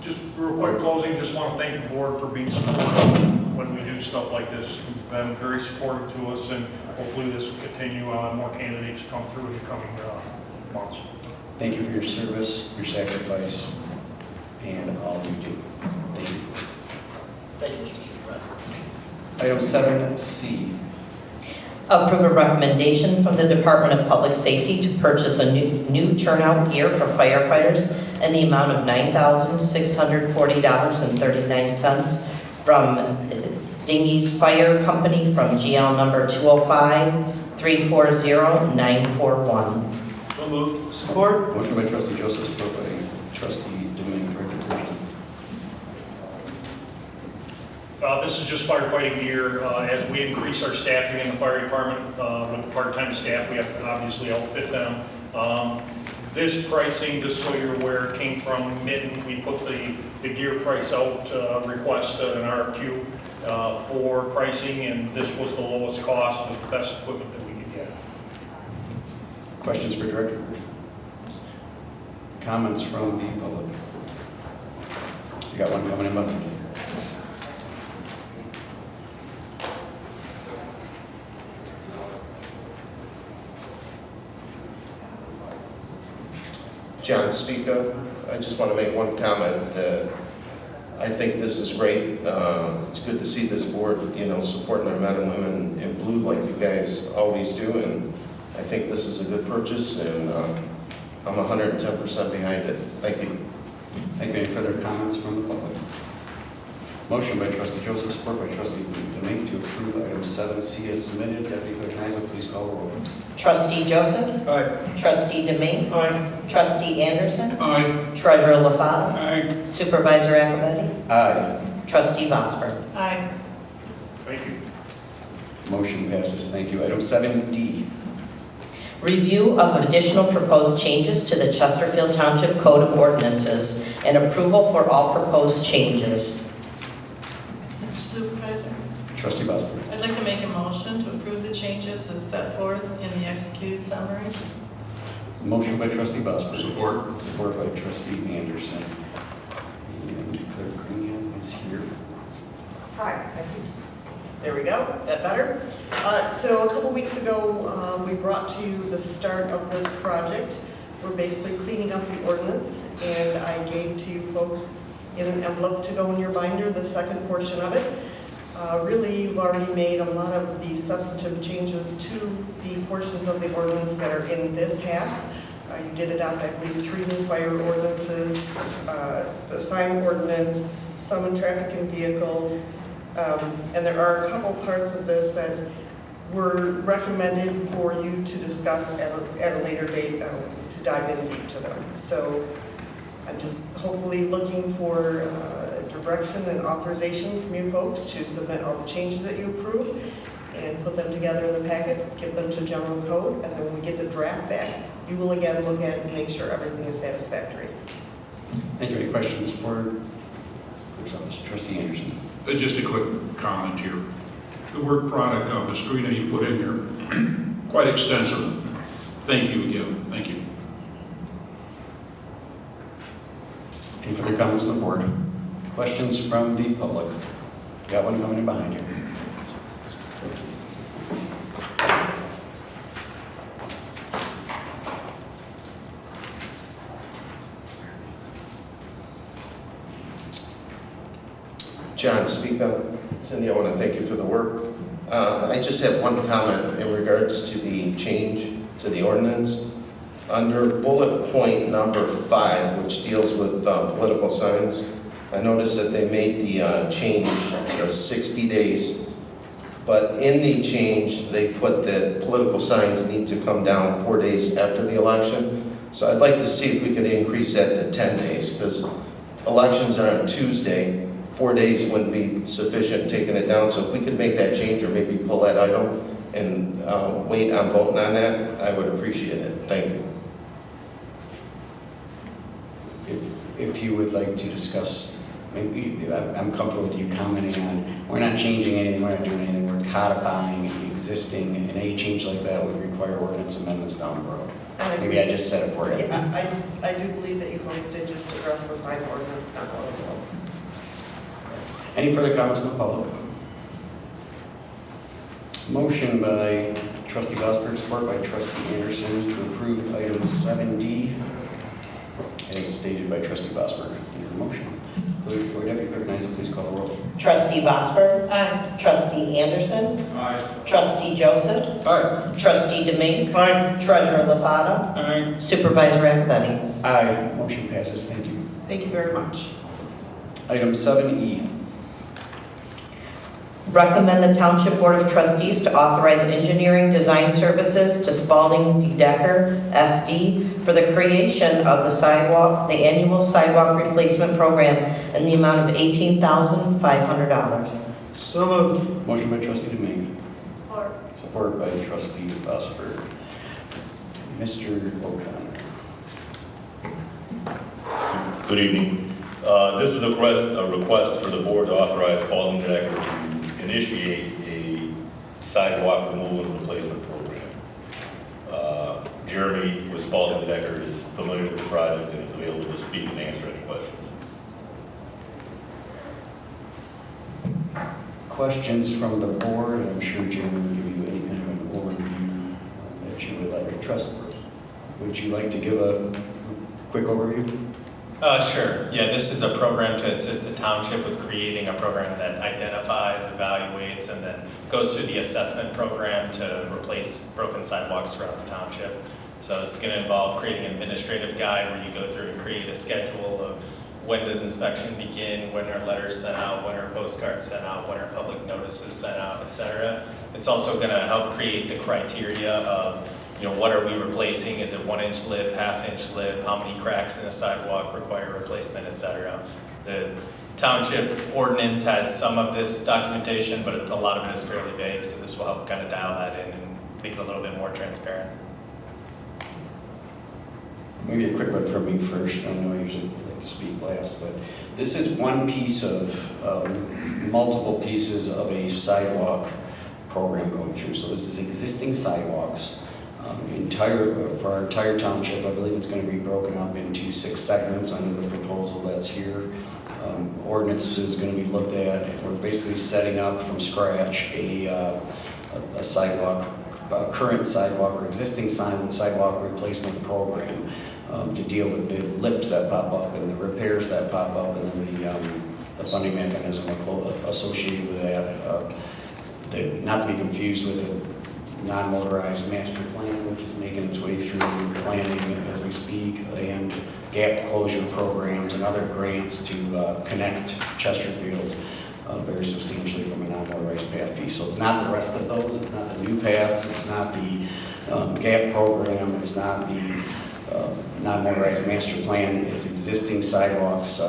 Just real quick closing, just want to thank the board for being supportive when we do stuff like this. You've been very supportive to us, and hopefully this will continue. More candidates come through in the coming months. Thank you for your service, your sacrifice, and all you do. Thank you. Thank you, Mr. Supervisor. Item 7C. Approve a recommendation from the Department of Public Safety to purchase a new turnout gear for firefighters in the amount of $9,640.39 from Dingy's Fire Company from GL number 205-340-941. So moved. Support. Motion by Trustee Joseph, support by Trustee Domingue. Director Kirsten. This is just firefighting gear. As we increase our staffing in the fire department with the part-time staff, we have to obviously outfit them. This pricing, just so you're aware, came from Mitten. We put the gear price out, request an RFQ for pricing, and this was the lowest cost with the best equipment that we could get. Questions for Director? Comments from the public? You got one coming in, bud? John Spica. I just want to make one comment that I think this is great. It's good to see this board, supporting our men and women in blue like you guys always do, and I think this is a good purchase, and I'm 110% behind it. Thank you. Thank you. Any further comments from the public? Motion by Trustee Joseph, support by Trustee Domingue to approve item 7C as submitted. Deputy Clerk Nyza, please call the roll. Trustee Joseph? Aye. Trustee Domingue? Aye. Trustee Anderson? Aye. Treasurer LaFata? Aye. Supervisor Acovetti? Aye. Trustee Vosper? Aye. Thank you. Motion passes. Thank you. Item 7D. Review of additional proposed changes to the Chesterfield Township Code of Ordinances and approval for all proposed changes. Mr. Supervisor, Trustee Bosworth. I I'd like to make a motion to approve the changes as set forth in the executed summary. Motion by trustee Bosworth. Support. Support by trustee Anderson. And Clerk Green is here. Hi. There we go, that better? So a couple weeks ago, we brought to you the start of this project. We're basically cleaning up the ordinance, and I gave to you folks in an envelope to go in your binder, the second portion of it. Really, you've already made a lot of the substantive changes to the portions of the ordinance that are in this half. You did adopt, I believe, 3 new fire ordinances, the sign ordinance, summon traffic and vehicles, and there are a couple parts of this that were recommended for you to discuss at a later date to dive in deep to them. So I'm just hopefully looking for direction and authorization from you folks to submit all the changes that you approve and put them together in the packet, give them to general code, and then when we get the draft back, you will again look at it and make sure everything is satisfactory. Thank you. Any questions for Clerk's Office? Trustee Anderson. Just a quick comment here. The work product, Ms. Green, you put in here, quite extensive. Thank you again. Thank you. Any further comments on the board? Questions from the public? Got one coming in behind you. John, speak up. Cindy, I want to thank you for the work. I just have one comment in regards to the change to the ordinance. Under bullet point number 5, which deals with political signs, I noticed that they made the change to 60 days. But in the change, they put that political signs need to come down 4 days after the election. So I'd like to see if we could increase that to 10 days, because elections are on Tuesday. 4 days wouldn't be sufficient in taking it down. So if we could make that change or maybe pull that item and wait on voting on that, I would appreciate it. Thank you. If you would like to discuss, maybe I'm comfortable with you commenting on, we're not changing anything, we're not doing anything, we're codifying existing, and any change like that would require ordinance amendments down the road. Maybe I just said it for you. Yeah, I do believe that you folks did just address the sign ordinance not long ago. Any further comments from the public? Motion by trustee Gosberg, support by trustee Anderson to approve item 7D as stated by trustee Gosberg. Your motion. Clerk, Deputy Clerk Nysa, please call the roll. Trustee Bosberg. Aye. Trustee Anderson. Aye. Trustee Joseph. Aye. Trustee Domingue. Aye. Treasurer Lafata. Aye. Supervisor Acovetti. Aye. Motion passes. Thank you. Thank you very much. Item 7E. Recommend the Township Board of Trustees to authorize engineering design services to Spalding D. Decker, SD, for the creation of the annual sidewalk replacement program in the amount of $18,500. So moved. Motion by trustee Domingue. Support. Support by trustee Gosberg. Mr. O'Connor. Good evening. This is a request for the board to authorize Spalding Decker to initiate a sidewalk removal and replacement program. Jeremy with Spalding Decker is familiar with the project and is available to speak and answer any questions. Questions from the board? I'm sure Jim will give you any kind of an overview that you would like to trust. Would you like to give a quick overview? Sure. Yeah, this is a program to assist the township with creating a program that identifies, evaluates, and then goes through the assessment program to replace broken sidewalks throughout the township. So it's going to involve creating an administrative guide where you go through and create a schedule of when does inspection begin, when are letters sent out, when are postcards sent out, when are public notices sent out, etc. It's also going to help create the criteria of, what are we replacing? Is it 1-inch lip, half-inch lip? How many cracks in a sidewalk require replacement, etc. The township ordinance has some of this documentation, but a lot of it is fairly vague, so this will help kind of dial that in and make it a little bit more transparent. Maybe a quick one from me first. I know I usually like to speak last, but this is one piece of multiple pieces of a sidewalk program going through. So this is existing sidewalks. For our entire township, I believe it's going to be broken up into 6 segments under the proposal that's here. Ordinance is going to be looked at. We're basically setting up from scratch a sidewalk, a current sidewalk or existing sidewalk replacement program to deal with the lips that pop up and the repairs that pop up, and then the funding mechanism associated with that. Not to be confused with the non-motorized master plan, which is making its way through planning as we speak, and gap closure programs and other grants to connect Chesterfield very substantially from a non-motorized path piece. So it's not the rest of those, it's not the new paths, it's not the gap program, it's not the non-motorized master plan, it's existing sidewalks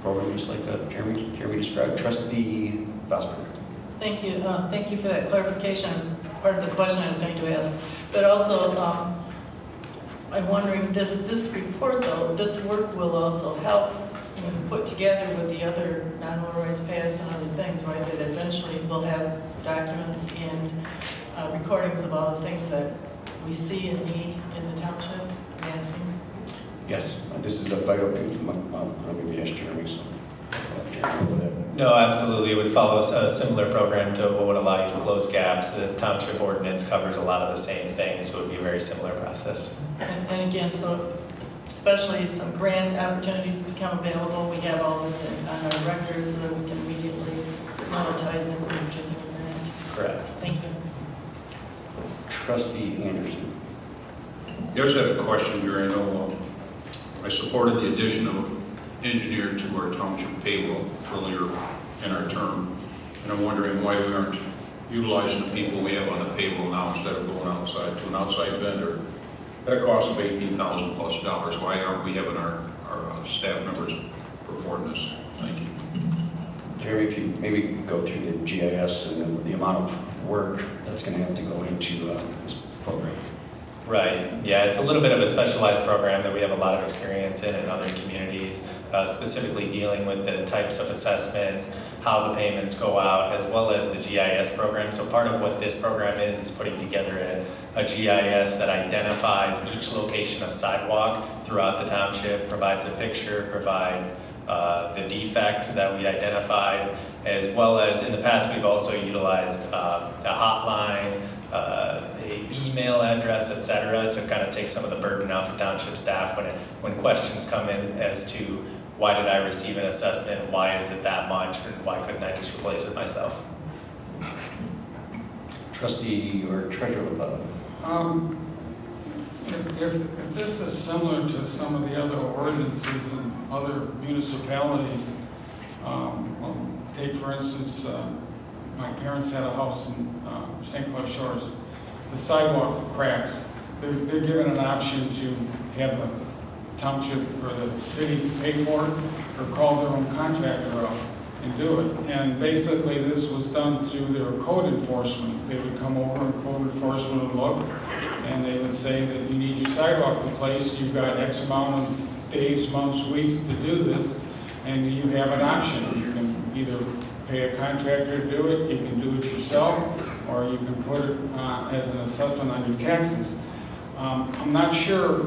program, just like Jeremy described. Trustee Vosberg. Thank you. Thank you for that clarification. Part of the question I was going to ask, but also I'm wondering, this report though, this work will also help when put together with the other non-motorized paths and other things, right? That eventually we'll have documents and recordings of all the things that we see and need in the township. I'm asking. Yes, this is a vital piece. Maybe ask Jeremy. So. No, absolutely. It would follow a similar program to what would allow you to close gaps. The township ordinance covers a lot of the same things, so it would be a very similar process. And again, so especially if some grant opportunities become available, we have all this on our records so that we can immediately monetize in a particular grant. Correct. Thank you. Trustee Anderson. Yes, I have a question here. I know I supported the addition of engineer to our township payroll earlier in our term, and I'm wondering why we aren't utilizing the people we have on the payroll now instead of going outside to an outside vendor at a cost of $18,000+. Why aren't we having our staff members perform this? Thank you. Jeremy, if you maybe go through the GIS and the amount of work that's going to have to go into this program. Right. Yeah, it's a little bit of a specialized program that we have a lot of experience in other communities, specifically dealing with the types of assessments, how the payments go out, as well as the GIS program. So part of what this program is putting together a GIS that identifies each location of sidewalk throughout the township, provides a picture, provides the defect that we identified, as well as in the past we've also utilized a hotline, a email address, etc., to kind of take some of the burden off of township staff when questions come in as to why did I receive an assessment, why is it that much, and why couldn't I just replace it myself? Trustee or Treasurer LaFava. If this is similar to some of the other ordinances in other municipalities, take for instance, my parents had a house in St. Clair Shores. The sidewalk cracks. They're given an option to have the township or the city pay for it or call their own contractor out and do it. And basically this was done through their code enforcement. They would come over and code enforcement would look and they would say that you need your sidewalk replaced. You've got X amount of days, months, weeks to do this, and you have an option. You can either pay a contractor to do it, you can do it yourself, or you can put it as an assessment on your taxes. I'm not sure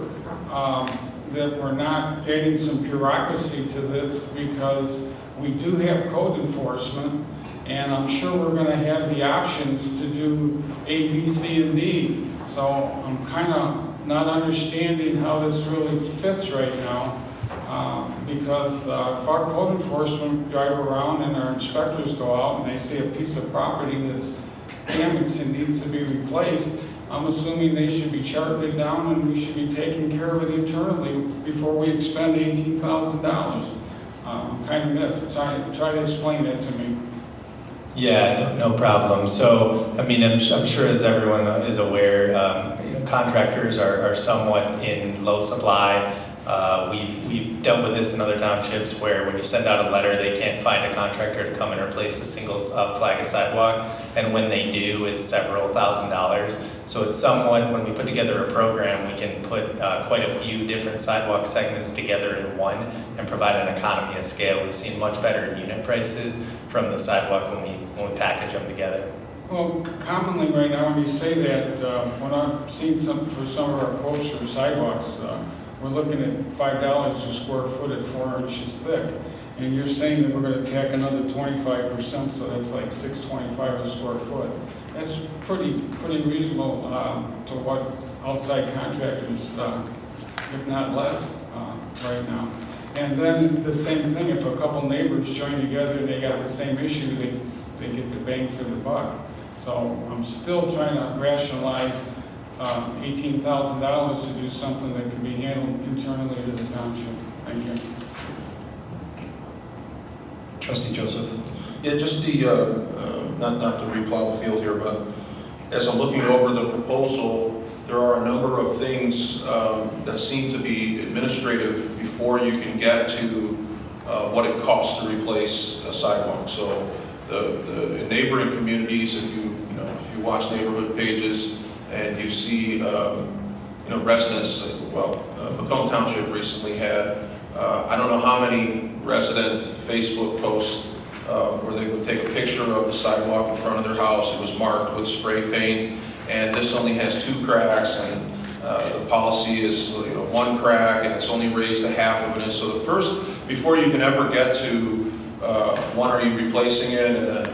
that we're not adding some bureaucracy to this because we do have code enforcement, and I'm sure we're going to have the options to do A, B, C, and D. So I'm kind of not understanding how this really fits right now. Because if our code enforcement drive around and our inspectors go out and they see a piece of property that's damaged and needs to be replaced, I'm assuming they should be charting it down and we should be taking care of it internally before we expend $18,000. I'm kind of miffed. Try to explain that to me. Yeah, no problem. So, I mean, I'm sure as everyone is aware, contractors are somewhat in low supply. We've dealt with this in other townships where when you send out a letter, they can't find a contractor to come and replace a single flag of sidewalk. And when they do, it's several $1,000s. So it's somewhat, when we put together a program, we can put quite a few different sidewalk segments together in one and provide an economy of scale. We've seen much better unit prices from the sidewalk when we package them together. Well, commonly right now, when you say that, when I've seen for some of our quotes for sidewalks, we're looking at $5 a square foot at 4 inches thick. And you're saying that we're going to tack another 25%, so that's like $6.25 a square foot. That's pretty reasonable to what outside contractors, if not less, right now. And then the same thing, if a couple neighbors join together and they got the same issue, they get the bang for the buck. So I'm still trying to rationalize $18,000 to do something that can be handled internally to the township. Thank you. Trustee Joseph. Yeah, just the, not to replow the field here, but as I'm looking over the proposal, there are a number of things that seem to be administrative before you can get to what it costs to replace a sidewalk. So the neighboring communities, if you watch neighborhood pages and you see residents, well, Macomb Township recently had I don't know how many resident Facebook posts where they would take a picture of the sidewalk in front of their house. It was marked with spray paint, and this only has 2 cracks, and the policy is one crack, and it's only raised a half of an inch. So the first, before you can ever get to one, are you replacing it, and then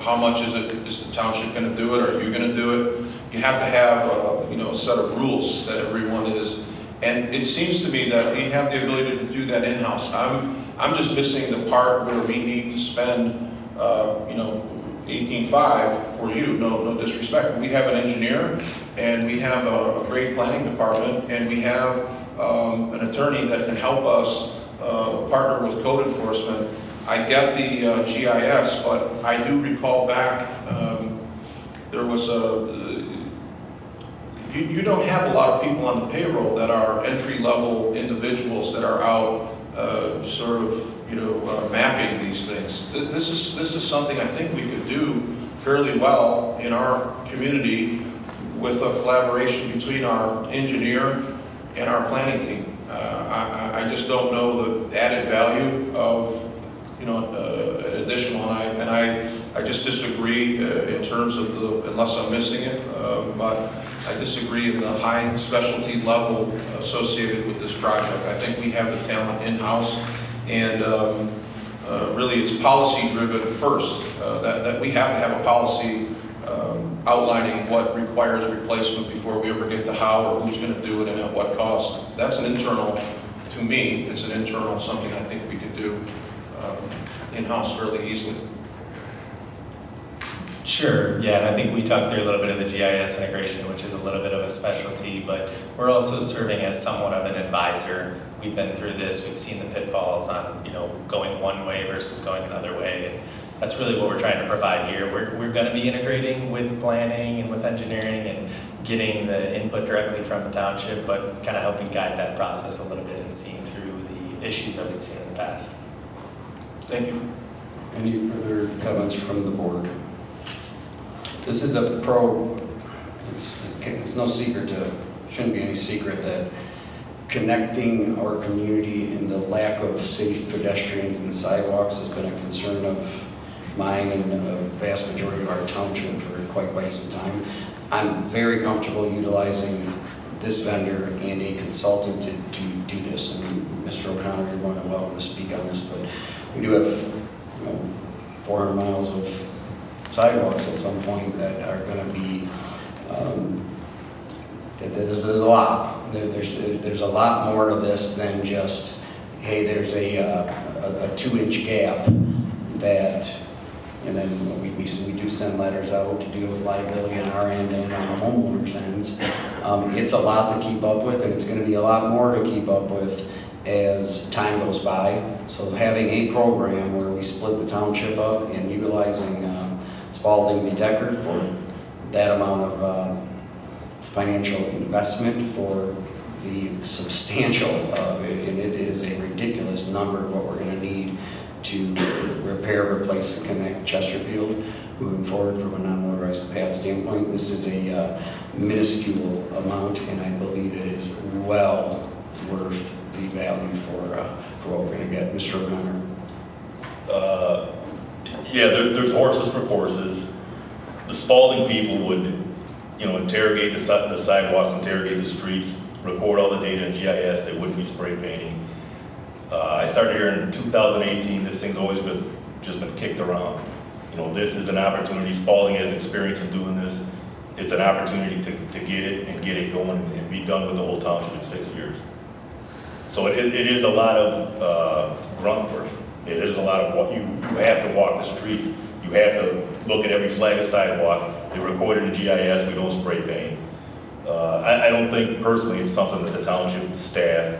how much is it? Is the township going to do it? Are you going to do it? You have to have a set of rules that everyone is. And it seems to me that we have the ability to do that in-house. I'm just missing the part where we need to spend, $18,500 for you. No disrespect. We have an engineer, and we have a great planning department, and we have an attorney that can help us partner with code enforcement. I get the GIS, but I do recall back there was you don't have a lot of people on the payroll that are entry-level individuals that are out mapping these things. This is something I think we could do fairly well in our community with a collaboration between our engineer and our planning team. I just don't know the added value of an additional, and I just disagree in terms of unless I'm missing it, but I disagree in the high specialty level associated with this project. I think we have the talent in-house, and really it's policy driven first, that we have to have a policy outlining what requires replacement before we ever get to how or who's going to do it and at what cost. That's an internal, to me, it's an internal something I think we could do in-house fairly easily. Sure, yeah, and I think we talked through a little bit of the GIS integration, which is a little bit of a specialty, but we're also serving as somewhat of an advisor. We've been through this, we've seen the pitfalls on, going one way versus going another way, and that's really what we're trying to provide here. We're going to be integrating with planning and with engineering and getting the input directly from the township, but kind of helping guide that process a little bit and seeing through the issues that we've seen in the past. Thank you. Any further comments from the board? This is it's no secret shouldn't be any secret that connecting our community and the lack of safe pedestrians and sidewalks has been a concern of mine and a vast majority of our township for quite some time. I'm very comfortable utilizing this vendor and a consultant to do this. And Mr. O'Connor, you're more than welcome to speak on this, but we do have 400 miles of sidewalks at some point that are going to be, there's a lot. There's a lot more to this than just, hey, there's a 2-inch gap that, and then we do send letters out to deal with liability on our end and on the homeowner's ends. It's a lot to keep up with, and it's going to be a lot more to keep up with as time goes by. So having a program where we split the township up and utilizing Spalding v. Decker for that amount of financial investment for the substantial, and it is a ridiculous number of what we're going to need to repair, replace, and connect Chesterfield moving forward from a non-motorized path standpoint. This is a minuscule amount, and I believe it is well worth the value for what we're going to get. Mr. O'Connor? Yeah, there's horses for courses. The Spalding people would, interrogate the sidewalks, interrogate the streets, record all the data in GIS. They wouldn't be spray painting. I started here in 2018. This thing's always just been kicked around. This is an opportunity. Spalding has experience in doing this. It's an opportunity to get it going and be done with the whole township in 6 years. So it is a lot of grunt work. It is a lot of what you have to walk the streets. You have to look at every flag of sidewalk. They record it in GIS. We don't spray paint. I don't think personally it's something that the township staff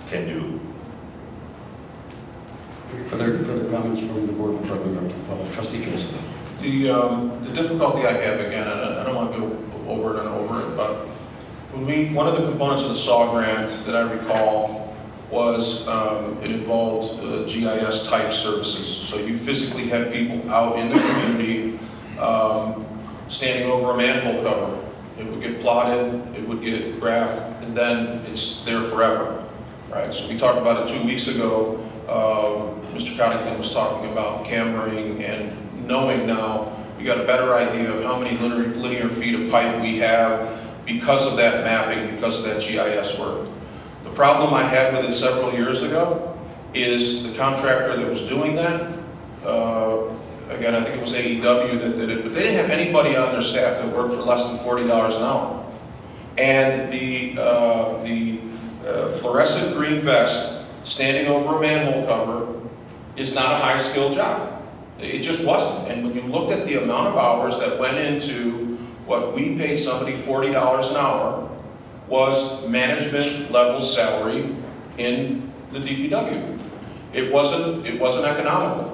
can do. Further comments from the board before we go to the public? Trustee Joseph. The difficulty I have, again, and I don't want to go over it and over it, but one of the components of the SAW grant that I recall was it involved GIS type services. So you physically had people out in the community standing over a manhole cover. It would get plotted, it would get graphed, and then it's there forever. Right? So we talked about it 2 weeks ago. Mr. Coddington was talking about cameraing and knowing now we got a better idea of how many linear feet of pipe we have because of that mapping, because of that GIS work. The problem I had with it several years ago is the contractor that was doing that, again, I think it was AEW that did it, but they didn't have anybody on their staff that worked for less than $40 an hour. And the fluorescent green vest standing over a manhole cover is not a high-skill job. It just wasn't. And when you looked at the amount of hours that went into what we paid somebody $40 an hour was management level salary in the DPW. It wasn't economical.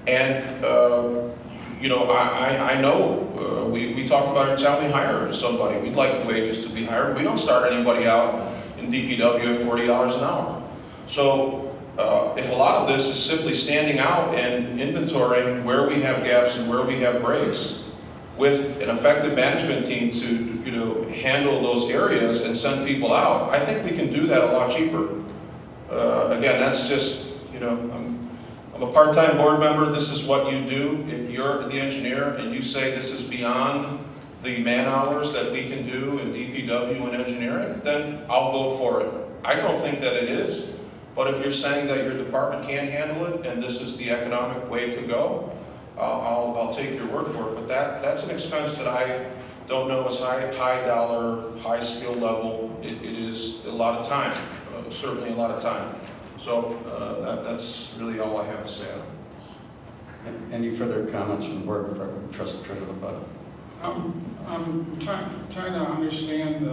And I know we talked about every time we hire somebody. We'd like the wages to be higher. We don't start anybody out in DPW at $40 an hour. So if a lot of this is simply standing out and inventorying where we have gaps and where we have breaks, with an effective management team to handle those areas and send people out, I think we can do that a lot cheaper. Again, that's just, I'm a part-time board member. This is what you do. If you're the engineer and you say this is beyond the man hours that we can do in DPW and engineering, then I'll vote for it. I don't think that it is, but if you're saying that your department can handle it and this is the economic way to go, I'll take your word for it. But that's an expense that I don't know is high dollar, high skill level. It is a lot of time, certainly a lot of time. So that's really all I have to say on it. Any further comments from the board before Treasurer LaFotte? I'm trying to understand.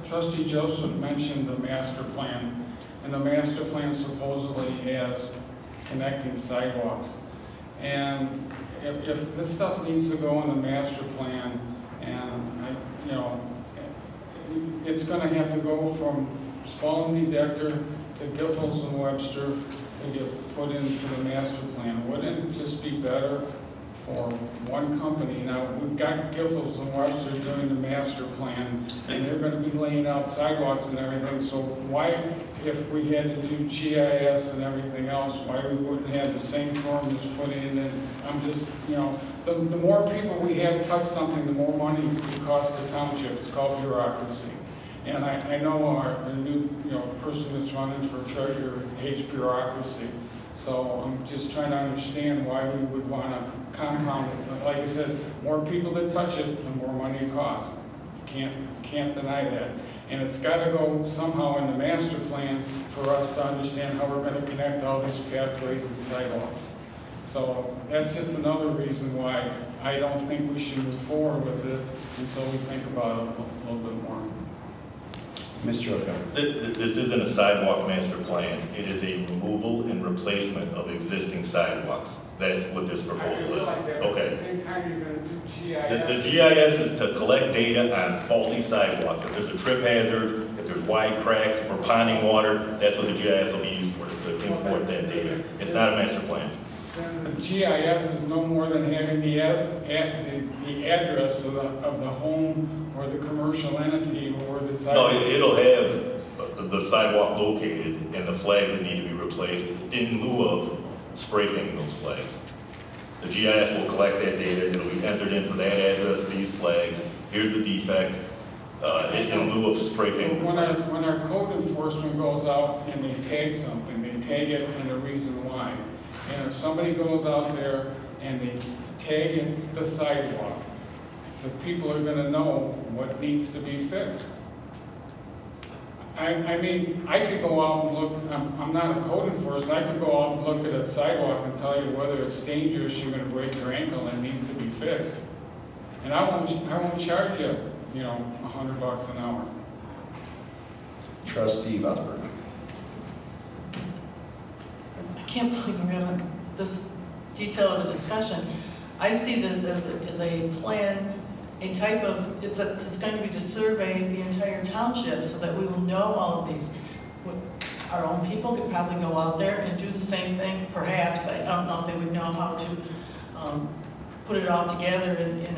Trustee Joseph mentioned the master plan, and the master plan supposedly has connecting sidewalks. And if this stuff needs to go in the master plan, and it's going to have to go from Spalding Decker to Giffords and Webster to get put into the master plan. Wouldn't it just be better for one company? Now, we've got Giffords and Webster doing the master plan, and they're going to be laying out sidewalks and everything, so why, if we had to do GIS and everything else, why we wouldn't have the same firm that's put in? And I'm just, the more people we have touch something, the more money it costs the township. It's called bureaucracy. And I know the new person that's running for treasurer hates bureaucracy. So I'm just trying to understand why we would want to compound it. Like I said, more people that touch it, the more money it costs. Can't deny that. And it's got to go somehow in the master plan for us to understand how we're going to connect all these pathways and sidewalks. So that's just another reason why I don't think we should move forward with this until we think about it a little bit more. Mr. O'Connor. This isn't a sidewalk master plan. It is a removal and replacement of existing sidewalks. That's what this proposal is. Okay. At the same time, you're gonna do The GIS. GIS is to collect data on faulty sidewalks. If there's a trip hazard, if there's wide cracks, if we're ponding water, that's what the GIS will be used for, to import that data. It's not a master plan. Then the GIS is no more than having the address of the home or the commercial entity or the No, sidewalk. it'll have the sidewalk located and the flags that need to be replaced in lieu of spray painting those flags. The GIS will collect that data, it'll be entered in for that address, these flags, here's the defect, in lieu of spray painting. When our code enforcement goes out and they tag something, they tag it and the reason why. And if somebody goes out there and they tag it the sidewalk, the people are gonna know what needs to be fixed. I mean, I could go out and look, I'm not a code enforcer, I could go out and look at a sidewalk and tell you whether it's dangerous, you're gonna break your ankle and it needs to be fixed. And I won't charge you, $100 an hour. Trustee Vosburgh. I can't believe we're having this detail of a discussion. I see this as a plan, a type of, it's going to be to survey the entire township so that we will know all of these. Our own people could probably go out there and do the same thing, perhaps. I don't know if they would know how to put it all together in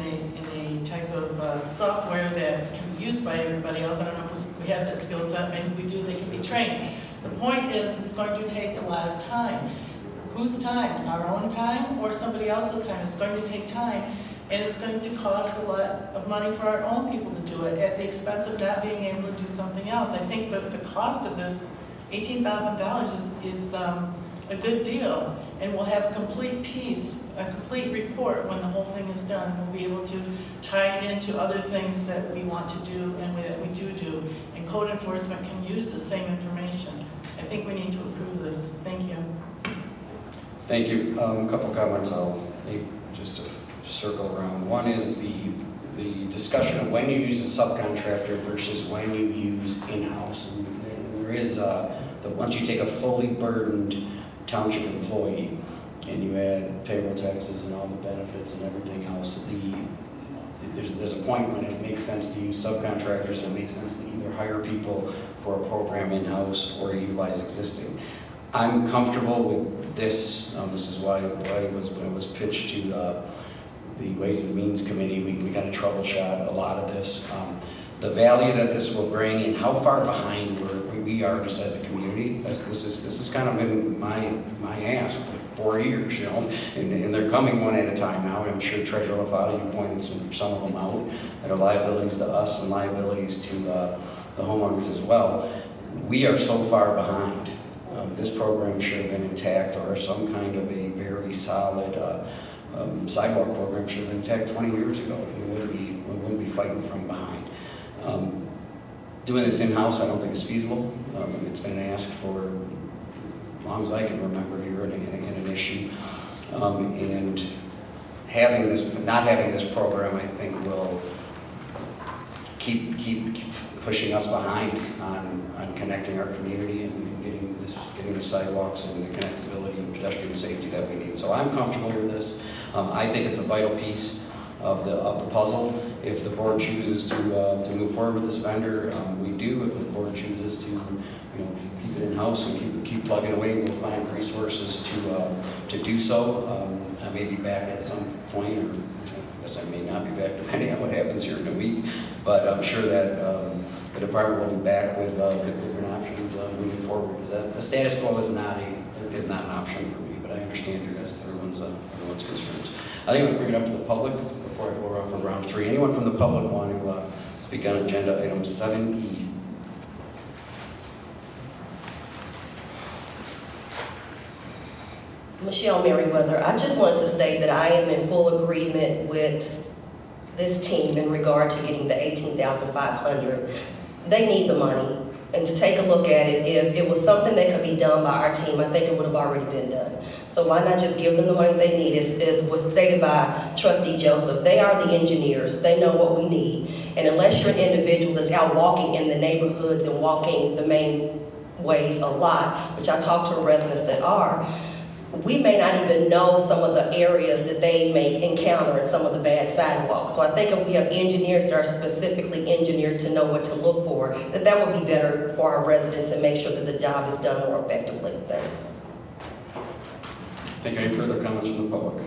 a type of software that can be used by everybody else. I don't know if we have that skill set, maybe we do, they can be trained. The point is, it's going to take a lot of time. Whose time? Our own time or somebody else's time? It's going to take time, and it's going to cost a lot of money for our own people to do it at the expense of not being able to do something else. I think that the cost of this, $18,000, is a good deal, and we'll have a complete piece, a complete report when the whole thing is done. We'll be able to tie it into other things that we want to do and that we do, and code enforcement can use the same information. I think we need to approve this. Thank you. Thank you. A couple comments I'll make just to circle around. One is the discussion of when you use a subcontractor versus when you use in-house. And there is, once you take a fully burdened township employee and you add payroll taxes and all the benefits and everything else, there's a point when it makes sense to use subcontractors and it makes sense to either hire people for a program in-house or to utilize existing. I'm comfortable with this. This is why when it was pitched to the Ways and Means Committee, we kind of troubleshot a lot of this. The value that this will bring and how far behind we are just as a community. This has kind of been my ask for 4 years, and they're coming one at a time now. I'm sure Treasurer LaFata, you pointed some of them out that are liabilities to us and liabilities to the homeowners as well. We are so far behind. This program should have been intact, or some kind of a very solid sidewalk program should have been intact 20 years ago. We wouldn't be fighting from behind. Doing this in-house I don't think is feasible. It's been asked for as long as I can remember here and an issue. And not having this program I think will keep pushing us behind on connecting our community and getting the sidewalks and the connectability and pedestrian safety that we need. So I'm comfortable with this. I think it's a vital piece of the puzzle. If the board chooses to move forward with this vendor, we do. If the board chooses to keep it in-house and keep plugging away, we'll find resources to do so. I may be back at some point, or I guess I may not be back depending on what happens here in a week, but I'm sure that the department will be back with different options moving forward. Because the status quo is not an option for me, but I understand everyone's concerns. I think I'm going to bring it up to the public before I go around for round 3. Anyone from the public want to speak on agenda item 7E? Michelle Merriweather, I just wanted to state that I am in full agreement with this team in regard to getting the $18,500. They need the money. and to take a look at it. If it was something that could be done by our team, I think it would have already been done. So why not just give them the money they need? As was stated by Trustee Joseph, they are the engineers. They know what we need. And unless you're an individual that's out walking in the neighborhoods and walking the main ways a lot, which I talk to residents that are, we may not even know some of the areas that they may encounter in some of the bad sidewalks. So I think if we have engineers that are specifically engineered to know what to look for, that would be better for our residents and make sure that the job is done more effectively. Thanks. Thank you. Any further comments from the public?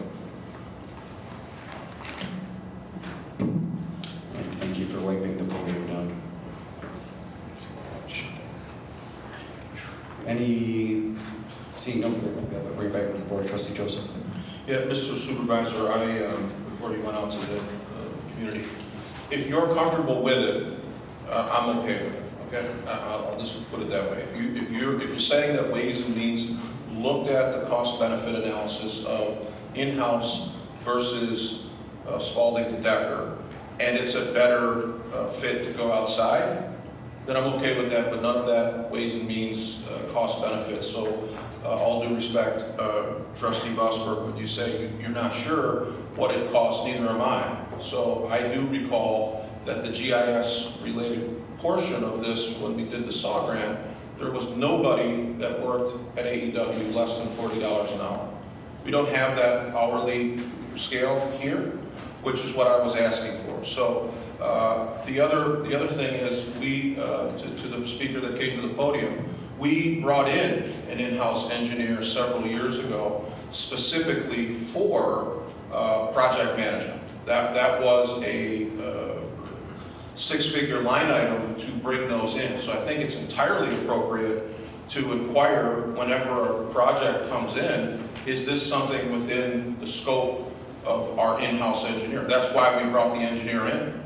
Thank you for wiping the podium down. Any, seeing no further, bring back to the board, Trustee Joseph. Yeah, Mr. Supervisor, before you went out to the community, if you're comfortable with it, I'm okay with it. Okay, I'll just put it that way. If you're saying that Ways and Means looked at the cost-benefit analysis of in-house versus Spalding to Decker, and it's a better fit to go outside, then I'm okay with that, but none of that Ways and Means cost benefit. So all due respect, Trustee Vosberg, when you say you're not sure what it costs, neither am I. So I do recall that the GIS related portion of this, when we did the SAW grant, there was nobody that worked at AEW less than $40 an hour. We don't have that hourly scale here, which is what I was asking for. So the other thing is, we to the speaker that came to the podium, we brought in an in-house engineer several years ago specifically for project management. That was a six-figure line item to bring those in. So I think it's entirely appropriate to inquire whenever a project comes in, is this something within the scope of our in-house engineer? That's why we brought the engineer in.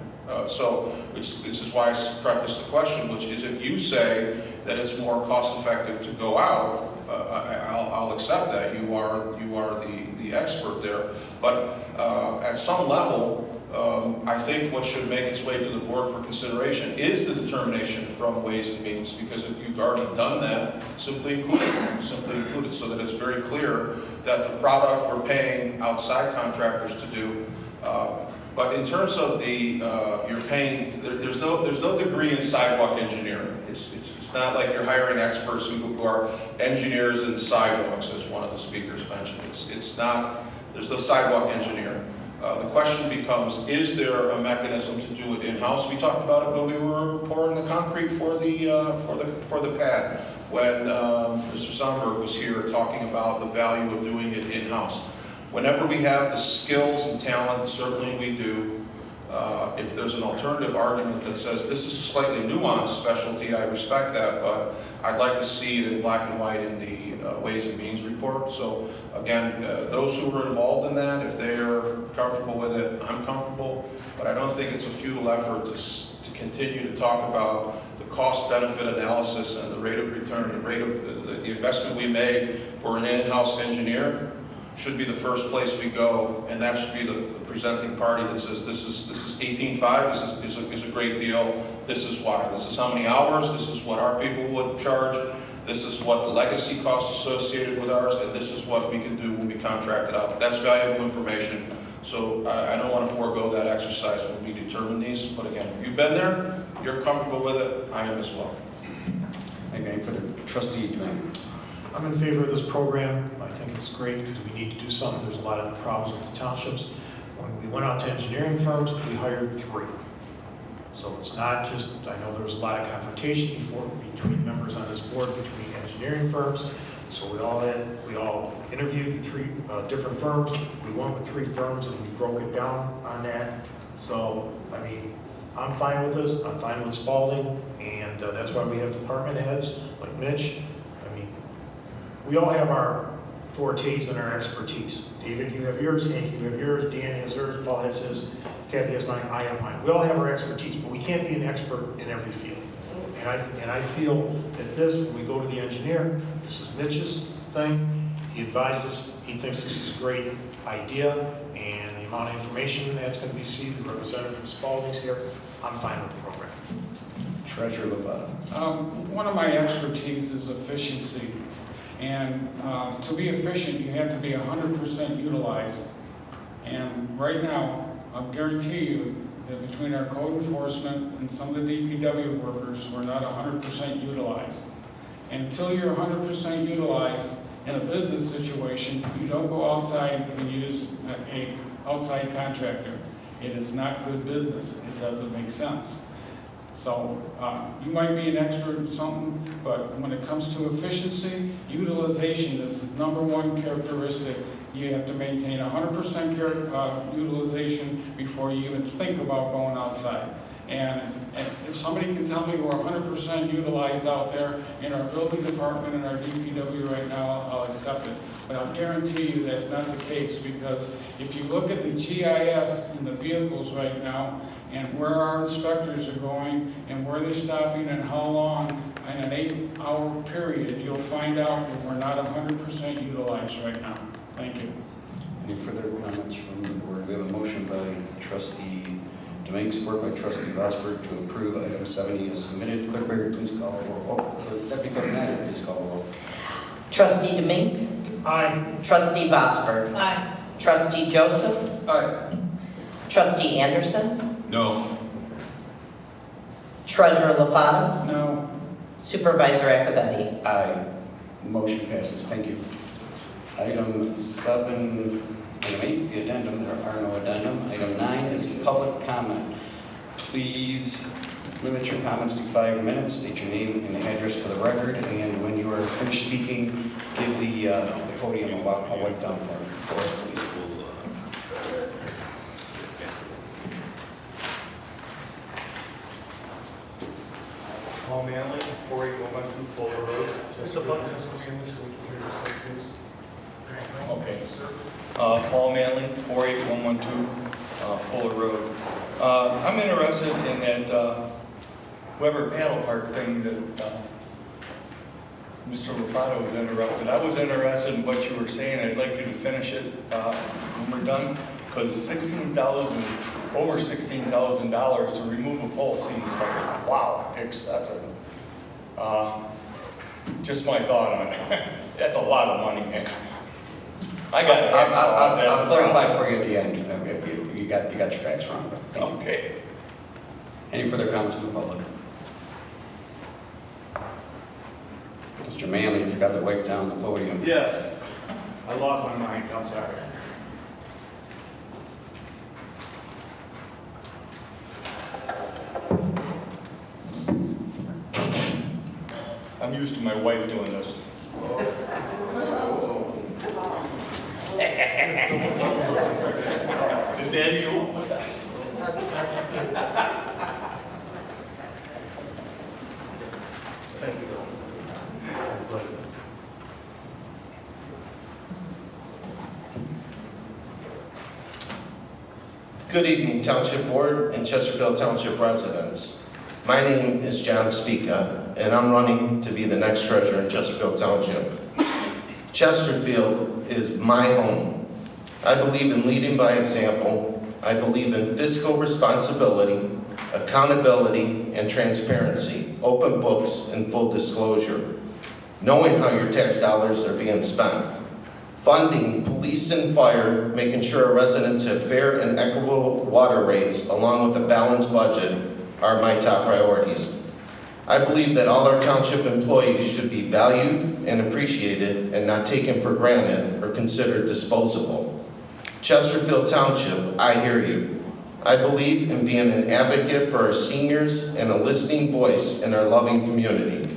This is why I prefaced the question, which is, if you say that it's more cost-effective to go out, I'll accept that. You are the expert there. But at some level, I think what should make its way to the board for consideration is the determination from Ways and Means, because if you've already done that, simply include it so that it's very clear that the product we're paying outside contractors to do. But in terms of the you're paying, there's no degree in sidewalk engineering. It's not like you're hiring experts who are engineers in sidewalks, as one of the speakers mentioned. It's not. There's no sidewalk engineering. The question becomes, is there a mechanism to do it in-house? We talked about it when we were pouring the concrete for the pad. When Mr. Sonberg was here talking about the value of doing it in-house. Whenever we have the skills and talent, certainly we do. If there's an alternative argument that says this is a slightly nuanced specialty, I respect that, but I'd like to see it in black and white in the Ways and Means report. So again, those who were involved in that, if they're comfortable with it, I'm comfortable, but I don't think it's a futile effort to continue to talk about the cost-benefit analysis and the rate of return, the rate of the investment we made for an in-house engineer. Should be the first place we go, and that should be the presenting party that says this is 18.5 is a great deal. This is why. This is how many hours. This is what our people would charge. This is what the legacy costs associated with ours, and this is what we can do when we contract it out. That's valuable information. So I don't want to forego that exercise when we determine these. But again, if you've been there, you're comfortable with it. I am as well. Thank you. Any further? Trustee Domingue. I'm in favor of this program. I think it's great because we need to do something. There's a lot of problems with the townships. When we went out to engineering firms, we hired 3. So it's not just, I know there was a lot of confrontation between members on this board, between engineering firms. So we all interviewed the 3 different firms. We went with 3 firms and we broke it down on that. So, I mean, I'm fine with this. I'm fine with Spalding, and that's why we have department heads like Mitch. We all have our fortes and our expertise. David, you have yours. Hank, you have yours. Dan has hers. Paul has his. Kathy has mine. I have mine. We all have our expertise, but we can't be an expert in every field. And I feel that when we go to the engineer, this is Mitch's thing. He advises. He thinks this is a great idea, and the amount of information that's going to be received, the representative from Spalding's here. I'm fine with the program. Treasurer LaFata. One of my expertise is efficiency. And to be efficient, you have to be 100% utilized. And right now, I'll guarantee you that between our code enforcement and some of the DPW workers, we're not 100% utilized. And until you're 100% utilized in a business situation, you don't go outside and use an outside contractor. It is not good business. It doesn't make sense. So you might be an expert in something, but when it comes to efficiency, utilization is the #1 characteristic. You have to maintain 100% utilization before you even think about going outside. And if somebody can tell me we're 100% utilized out there in our building department and our DPW right now, I'll accept it. But I'll guarantee you that's not the case, because if you look at the GIS in the vehicles right now, and where our inspectors are going, and where they're stopping, and how long, in an 8-hour period, you'll find out that we're not 100% utilized right now. Thank you. Any further comments from the board? We have a motion by Trustee Domingue, support by Trustee Vosberg, to approve item 70 as submitted. Clerk Barry, please call the roll. Deputy Clerk Nassar, please call the roll. Trustee Domingue? Aye. Trustee Vosberg? Aye. Trustee Joseph? Aye. Trustee Anderson? No. Treasurer LaFata? No. Supervisor Acovetti? Aye. Motion passes. Thank you. Item 7, item 8 is the addendum. There are no addendum. Item 9 is public comment. Please limit your comments to 5 minutes. State your name and address for the record. And when you are finished speaking, give the podium a wipe down for us, please. Paul Manley, 48112 Fuller Road. Just a button this way in which we can hear this, please. Okay. Paul Manley, 48112 Fuller Road. I'm interested in that Weber Paddle Park thing that Mr. Lofato was interrupted. I was interested in what you were saying. I'd like you to finish it when we're done, because over $16,000 to remove a pole seems like, wow, excessive. Just my thought on it. That's a lot of money, man. I got it. I'll clarify for you at the end. You got your facts wrong. Okay. Any further comments from the public? Mr. Manley, you forgot to wipe down the podium. Yes. I lost my mind. I'm sorry. I'm used to my wife doing this. Is that you? Thank you. Good evening, Township Board and Chesterfield Township residents. My name is John Spica, and I'm running to be the next treasurer in Chesterfield Township. Chesterfield is my home. I believe in leading by example. I believe in fiscal responsibility, accountability, and transparency, open books, and full disclosure. Knowing how your tax dollars are being spent. Funding police and fire, making sure our residents have fair and equitable water rates, along with a balanced budget, are my top priorities. I believe that all our township employees should be valued and appreciated and not taken for granted or considered disposable. Chesterfield Township, I hear you. I believe in being an advocate for our seniors and a listening voice in our loving community.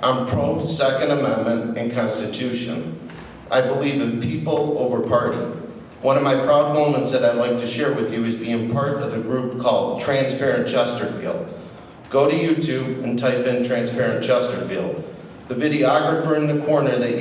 I'm pro Second Amendment and Constitution. I believe in people over party. One of my proud moments that I'd like to share with you is being part of the group called Transparent Chesterfield. Go to YouTube and type in Transparent Chesterfield. The videographer in the corner that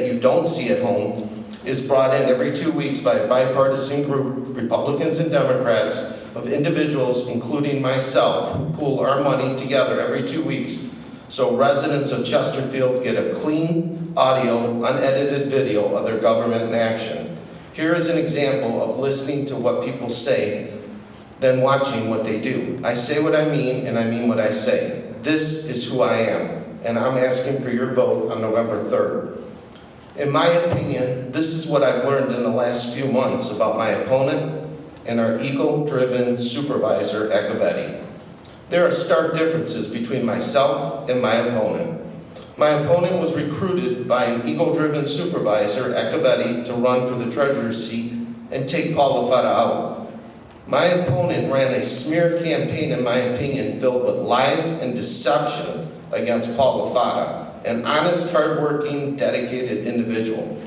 you don't see at home is brought in every 2 weeks by a bipartisan group, Republicans and Democrats, of individuals, including myself, who pool our money together every 2 weeks so residents of Chesterfield get a clean, audio, unedited video of their government in action. Here is an example of listening to what people say than watching what they do. I say what I mean, and I mean what I say. This is who I am, and I'm asking for your vote on November 3rd. In my opinion, this is what I've learned in the last few months about my opponent and our ego-driven supervisor, Ecovetti. There are stark differences between myself and my opponent. My opponent was recruited by an ego-driven supervisor, Ecovetti, to run for the treasurer's seat and take Paul LaFata out. My opponent ran a smear campaign, in my opinion, filled with lies and deception against Paul LaFata, an honest, hardworking, dedicated individual.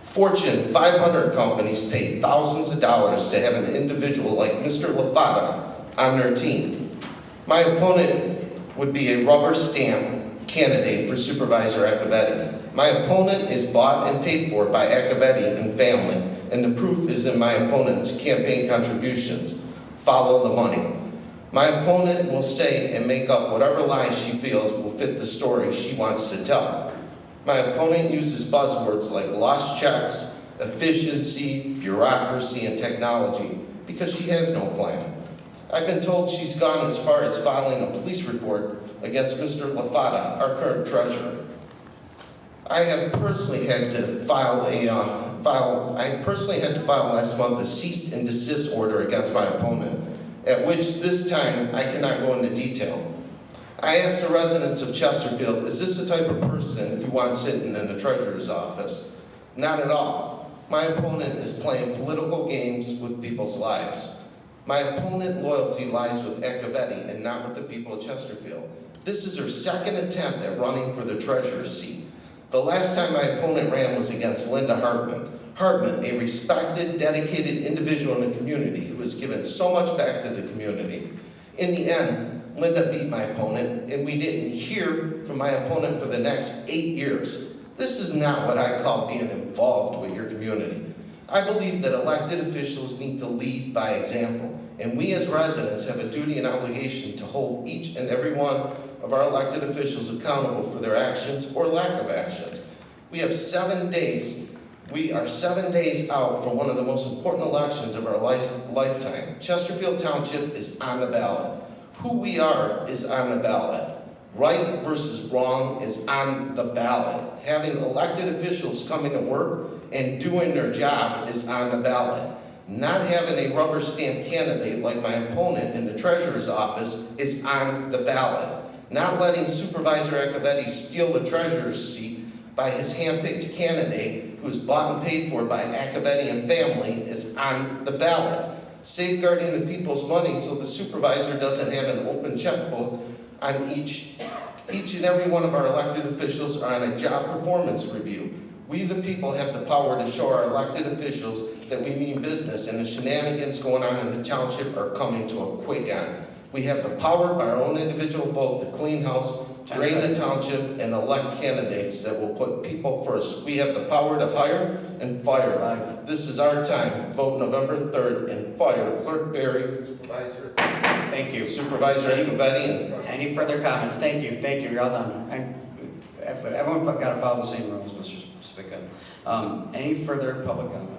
Fortune 500 companies pay thousands of dollars to have an individual like Mr. LaFata on their team. My opponent would be a rubber stamp candidate for Supervisor Ecovetti. My opponent is bought and paid for by Ecovetti and family, and the proof is in my opponent's campaign contributions. Follow the money. My opponent will say and make up whatever lies she feels will fit the story she wants to tell. My opponent uses buzzwords like lost checks, efficiency, bureaucracy, and technology because she has no plan. I've been told she's gone as far as filing a police report against Mr. LaFata, our current treasurer. I personally had to file last month a cease and desist order against my opponent, at which this time I cannot go into detail. I asked the residents of Chesterfield, is this the type of person you want sitting in the treasurer's office? Not at all. My opponent is playing political games with people's lives. My opponent loyalty lies with Ecovetti and not with the people of Chesterfield. This is her second attempt at running for the treasurer's seat. The last time my opponent ran was against Linda Hartman. Hartman, a respected, dedicated individual in the community who has given so much back to the community. In the end, Linda beat my opponent, and we didn't hear from my opponent for the next 8 years. This is not what I call being involved with your community. I believe that elected officials need to lead by example, and we as residents have a duty and obligation to hold each and every one of our elected officials accountable for their actions or lack of actions. We have 7 days. We are 7 days out from one of the most important elections of our lifetime. Chesterfield Township is on the ballot. Who we are is on the ballot. Right versus wrong is on the ballot. Having elected officials coming to work and doing their job is on the ballot. Not having a rubber stamp candidate like my opponent in the treasurer's office is on the ballot. Not letting Supervisor Ecovetti steal the treasurer's seat by his handpicked candidate who is bought and paid for by Ecovetti and family is on the ballot. Safeguarding the people's money so the supervisor doesn't have an open checkbook on each and every one of our elected officials are on a job performance review. We the people have the power to show our elected officials that we mean business and the shenanigans going on in the township are coming to a quick end. We have the power by our own individual vote to clean house, drain the township, and elect candidates that will put people first. We have the power to hire and fire. This is our time. Vote November 3rd and fire Clerk Barry, Supervisor. Thank you. Supervisor Ecovetti. Any further comments? Thank you. Thank you. You're all done. And everyone's got to follow the same rules, Mr. Spica. Any further public comment?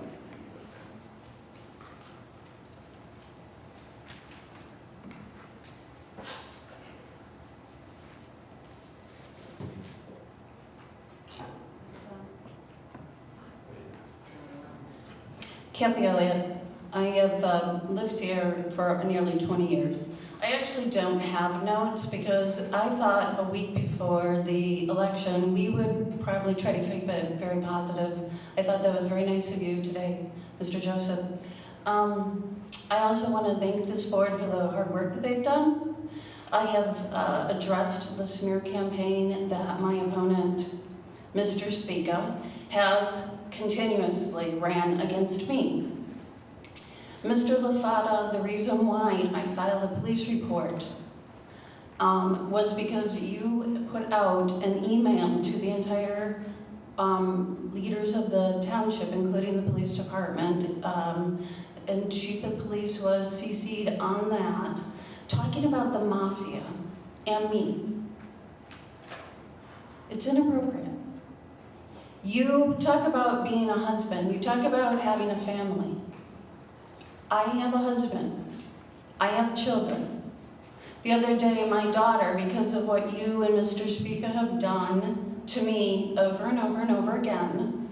Kathy Elliott. I have lived here for nearly 20 years. I actually don't have notes because I thought a week before the election we would probably try to keep it very positive. I thought that was very nice of you today, Mr. Joseph. I also want to thank this board for the hard work that they've done. I have addressed the smear campaign that my opponent, Mr. Spica, has continuously ran against me. Mr. LaFata, the reason why I filed a police report was because you put out an email to the entire leaders of the township, including the police department, and Chief of Police was CC'd on that, talking about the mafia and me. It's inappropriate. You talk about being a husband, you talk about having a family. I have a husband. I have children. The other day, my daughter, because of what you and Mr. Speaker have done to me over and over and over again,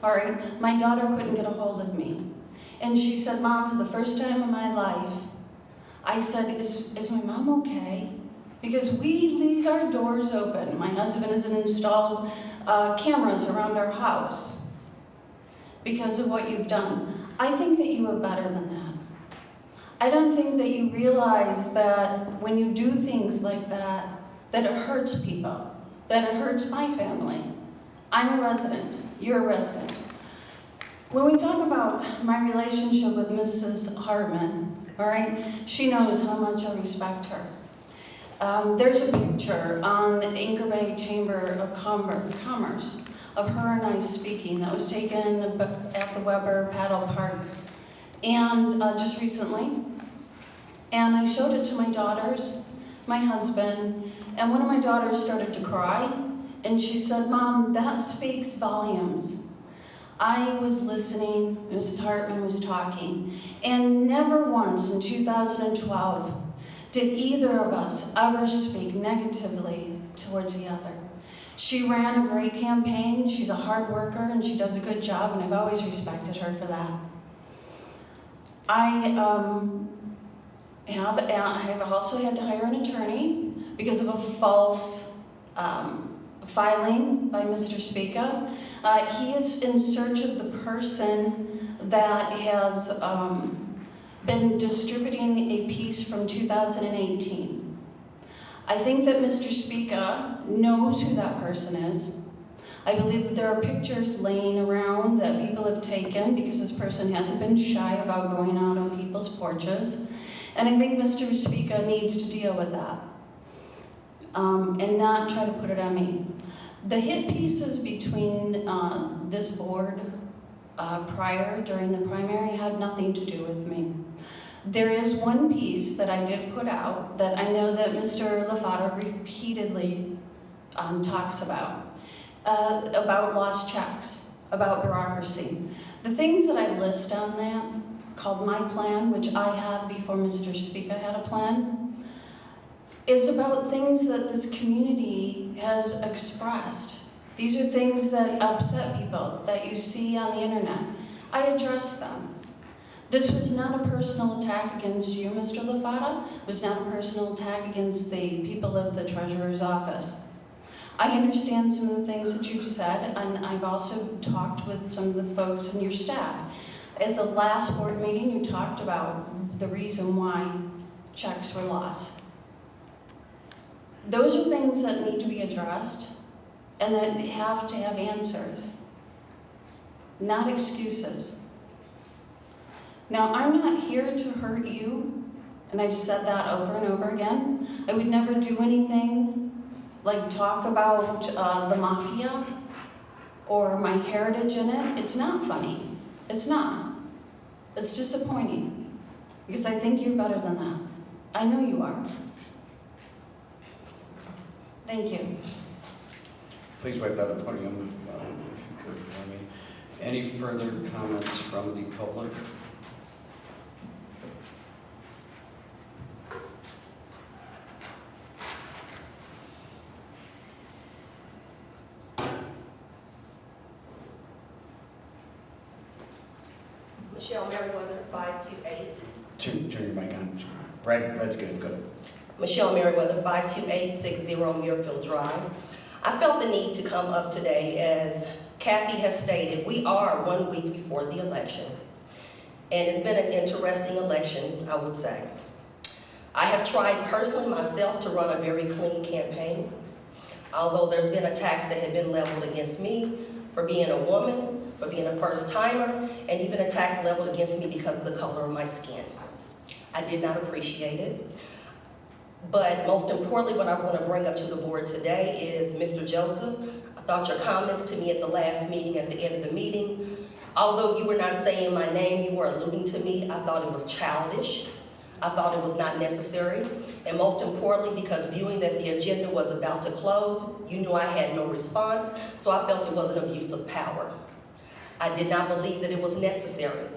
all right, my daughter couldn't get a hold of me. And she said, Mom, for the first time in my life, I said, is my mom okay? Because we leave our doors open. My husband has installed cameras around our house because of what you've done. I think that you are better than that. I don't think that you realize that when you do things like that, that it hurts people, that it hurts my family. I'm a resident, you're a resident. When we talk about my relationship with Mrs. Hartman, all right, she knows how much I respect her. There's a picture on the Anchor Bay Chamber of Commerce of her and I speaking that was taken at the Weber Paddle Park and just recently. And I showed it to my daughters, my husband, and one of my daughters started to cry, and she said, Mom, that speaks volumes. I was listening, Mrs. Hartman was talking, and never once in 2012 did either of us ever speak negatively towards the other. She ran a great campaign, she's a hard worker, and she does a good job, and I've always respected her for that. I have also had to hire an attorney because of a false filing by Mr. Speaker. He is in search of the person that has been distributing a piece from 2018. I think that Mr. Speaker knows who that person is. I believe that there are pictures laying around that people have taken because this person hasn't been shy about going out on people's porches. And I think Mr. Speaker needs to deal with that and not try to put it on me. The hit pieces between this board during the primary had nothing to do with me. There is one piece that I did put out that I know that Mr. Lafata repeatedly talks about lost checks, about bureaucracy. The things that I list on that, called My Plan, which I had before Mr. Speaker had a plan, is about things that this community has expressed. These are things that upset people, that you see on the internet. I addressed them. This was not a personal attack against you, Mr. Lafata. It was not a personal attack against the people of the Treasurer's office. I understand some of the things that you've said, and I've also talked with some of the folks in your staff. At the last board meeting, you talked about the reason why checks were lost. Those are things that need to be addressed and that have to have answers, not excuses. Now, I'm not here to hurt you, and I've said that over and over again. I would never do anything like talk about the mafia or my heritage in it. It's not funny. It's not. It's disappointing because I think you're better than that. I know you are. Thank you. Please wait at the podium if you could for me. Any further comments from the public? Michelle Merriweather, 528. Turn your mic on. Red's good, good. Michelle Merriweather, 52860 Muirfield Drive. I felt the need to come up today as Kathy has stated, we are 1 week before the election. And it's been an interesting election, I would say. I have tried personally myself to run a very clean campaign. Although there's been attacks that have been leveled against me for being a woman, for being a first timer, and even attacks leveled against me because of the color of my skin. I did not appreciate it. But most importantly, what I want to bring up to the board today is Mr. Joseph. I thought your comments to me at the last meeting, at the end of the meeting, although you were not saying my name, you were alluding to me, I thought it was childish. I thought it was not necessary. And most importantly, because viewing that the agenda was about to close, you knew I had no response, so I felt it was an abuse of power. I did not believe that it was necessary.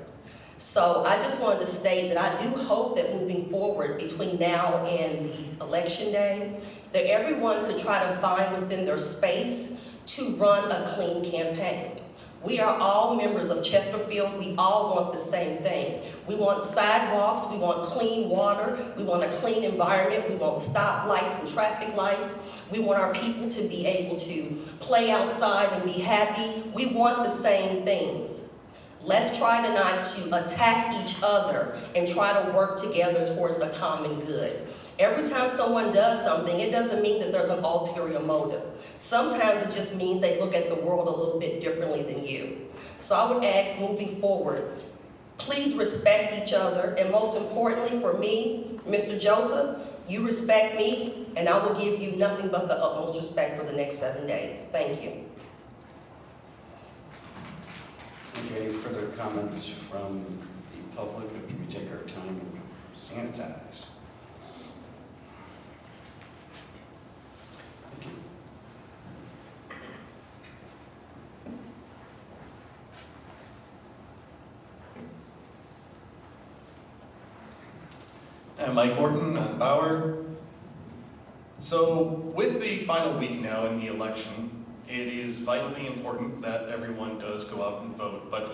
So I just wanted to state that I do hope that moving forward between now and the election day, that everyone could try to find within their space to run a clean campaign. We are all members of Chesterfield. We all want the same thing. We want sidewalks, we want clean water, we want a clean environment, we want stoplights and traffic lights. We want our people to be able to play outside and be happy. We want the same things. Let's try to not to attack each other and try to work together towards a common good. Every time someone does something, it doesn't mean that there's an ulterior motive. Sometimes it just means they look at the world a little bit differently than you. So I would ask, moving forward, please respect each other, and most importantly for me, Mr. Joseph, you respect me, and I will give you nothing but the utmost respect for the next 7 days. Thank you. Okay, any further comments from the public after we take our time and sanitize? Thank you. I'm Mike Morton, I'm Bauer. So with the final week now in the election, it is vitally important that everyone does go out and vote. But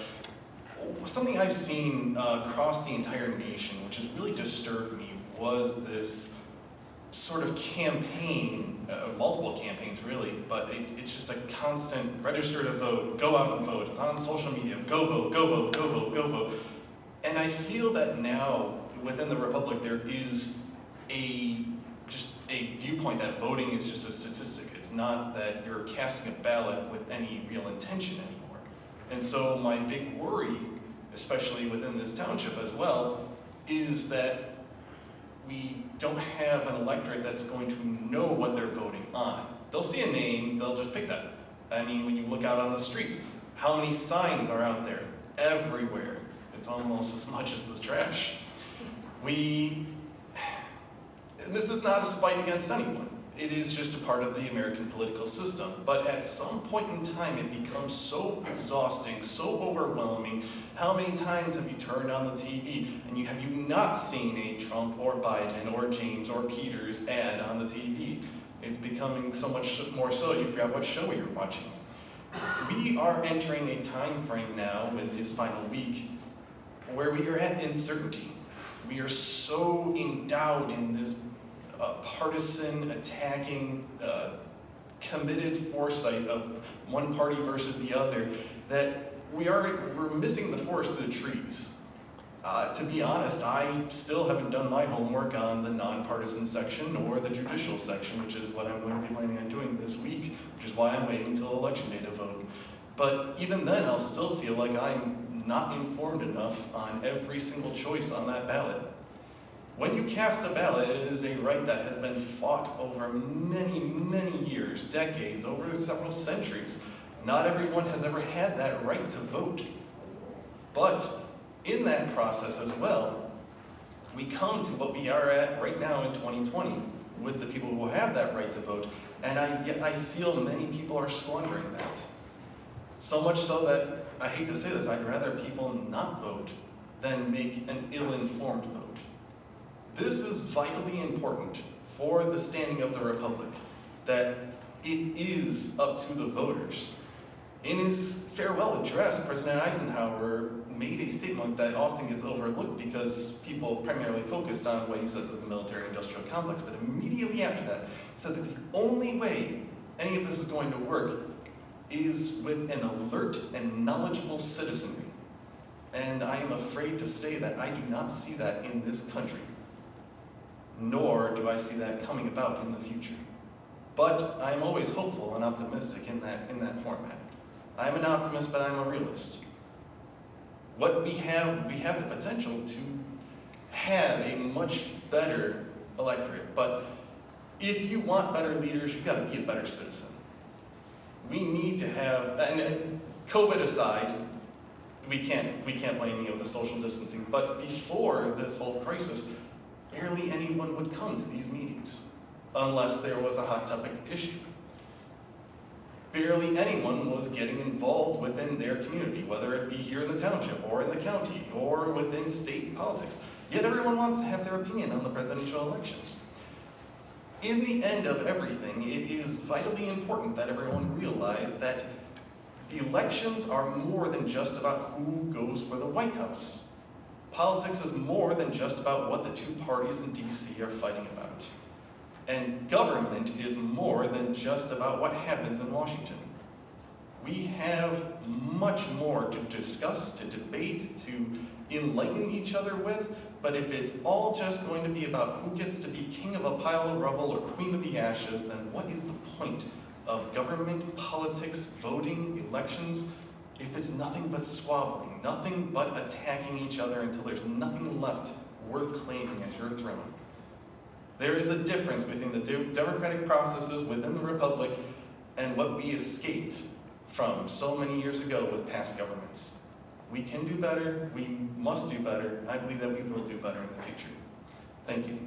something I've seen across the entire nation, which has really disturbed me, was this sort of campaign, multiple campaigns really, but it's just a constant register to vote, go out and vote. It's on social media, go vote, go vote, go vote, go vote. And I feel that now within the Republic there is just a viewpoint that voting is just a statistic. It's not that you're casting a ballot with any real intention anymore. And so my big worry, especially within this township as well, is that we don't have an electorate that's going to know what they're voting on. They'll see a name, they'll just pick that. I mean, when you look out on the streets, how many signs are out there? Everywhere. It's almost as much as the trash. And this is not a spite against anyone. It is just a part of the American political system. But at some point in time, it becomes so exhausting, so overwhelming. How many times have you turned on the TV and have you not seen a Trump or Biden or James or Peters ad on the TV? It's becoming so much more so you forgot what show you're watching. We are entering a time frame now with this final week where we are at uncertainty. We are so endowed in this partisan, attacking, committed foresight of one party versus the other that we're missing the forest through the trees. To be honest, I still haven't done my homework on the nonpartisan section or the judicial section, which is what I'm going to be planning on doing this week, which is why I'm waiting until election day to vote. But even then, I'll still feel like I'm not informed enough on every single choice on that ballot. When you cast a ballot, it is a right that has been fought over many, many years, decades, over several centuries. Not everyone has ever had that right to vote. But in that process as well, we come to what we are at right now in 2020 with the people who have that right to vote, and I feel many people are squandering that. So much so that, I hate to say this, I'd rather people not vote than make an ill-informed vote. This is vitally important for the standing of the Republic, that it is up to the voters. In his farewell address, President Eisenhower made a statement that often gets overlooked because people primarily focused on what he says of the military-industrial complex, but immediately after that, he said that the only way any of this is going to work is with an alert and knowledgeable citizenry. And I am afraid to say that I do not see that in this country, nor do I see that coming about in the future. But I am always hopeful and optimistic in that format. I'm an optimist, but I'm a realist. What we have the potential to have a much better electorate, but if you want better leaders, you've got to be a better citizen. We need to have, and COVID aside, we can't blame any of the social distancing, but before this whole crisis, barely anyone would come to these meetings unless there was a hot topic issue. barely anyone was getting involved within their community, whether it be here in the township or in the county or within state politics. Yet everyone wants to have their opinion on the presidential election. In the end of everything, it is vitally important that everyone realize that the elections are more than just about who goes for the White House. Politics is more than just about what the two parties in DC are fighting about. And government is more than just about what happens in Washington. We have much more to discuss, to debate, to enlighten each other with, but if it's all just going to be about who gets to be king of a pile of rubble or queen of the ashes, then what is the point of government, politics, voting, elections, if it's nothing but squabbling, nothing but attacking each other until there's nothing left worth claiming as your throne? There is a difference between the democratic processes within the republic and what we escaped from so many years ago with past governments. We can do better, we must do better, and I believe that we will do better in the future. Thank you.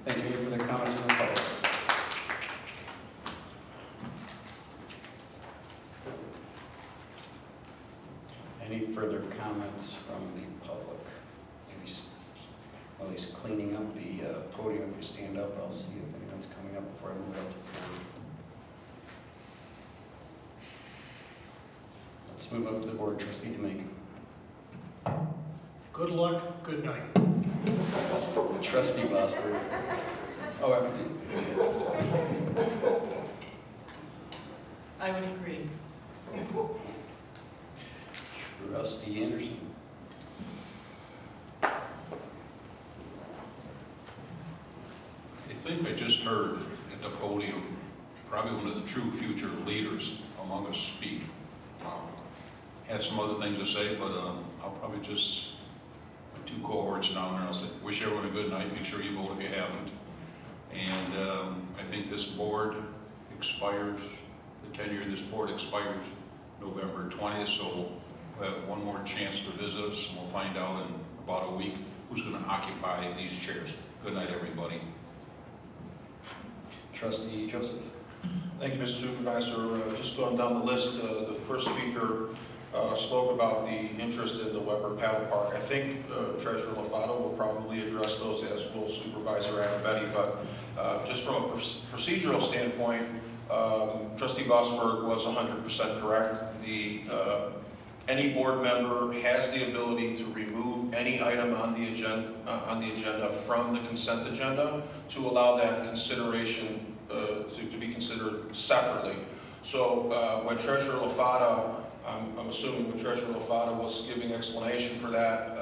Thank you for the comments from the public. Any further comments from the public? Maybe at least cleaning up the podium. If you stand up, I'll see if anyone's coming up before I move up to the podium. Let's move up to the board. Trustee DeMake. Good luck, good night. Trustee Vosper. Oh, I would agree. Trustee Anderson. I think I just heard at the podium, probably one of the true future leaders among us speak. Had some other things to say, but I'll probably just, my two cohorts down there, I'll say, wish everyone a good night, make sure you vote if you haven't. And I think this board expires, the tenure of this board expires November 20th, so we'll have one more chance to visit us, and we'll find out in about a week who's going to occupy these chairs. Good night, everybody. Trustee Joseph. Thank you, Mr. Supervisor. Just going down the list, the first speaker spoke about the interest in the Weber Paddle Park. I think Treasurer Lofato will probably address those, as will Supervisor Agabetti, but just from a procedural standpoint, Trustee Vosberg was 100% correct. Any board member has the ability to remove any item on the agenda from the consent agenda to allow that consideration to be considered separately. So when Treasurer Lofato, I'm assuming when Treasurer Lofato was giving explanation for that,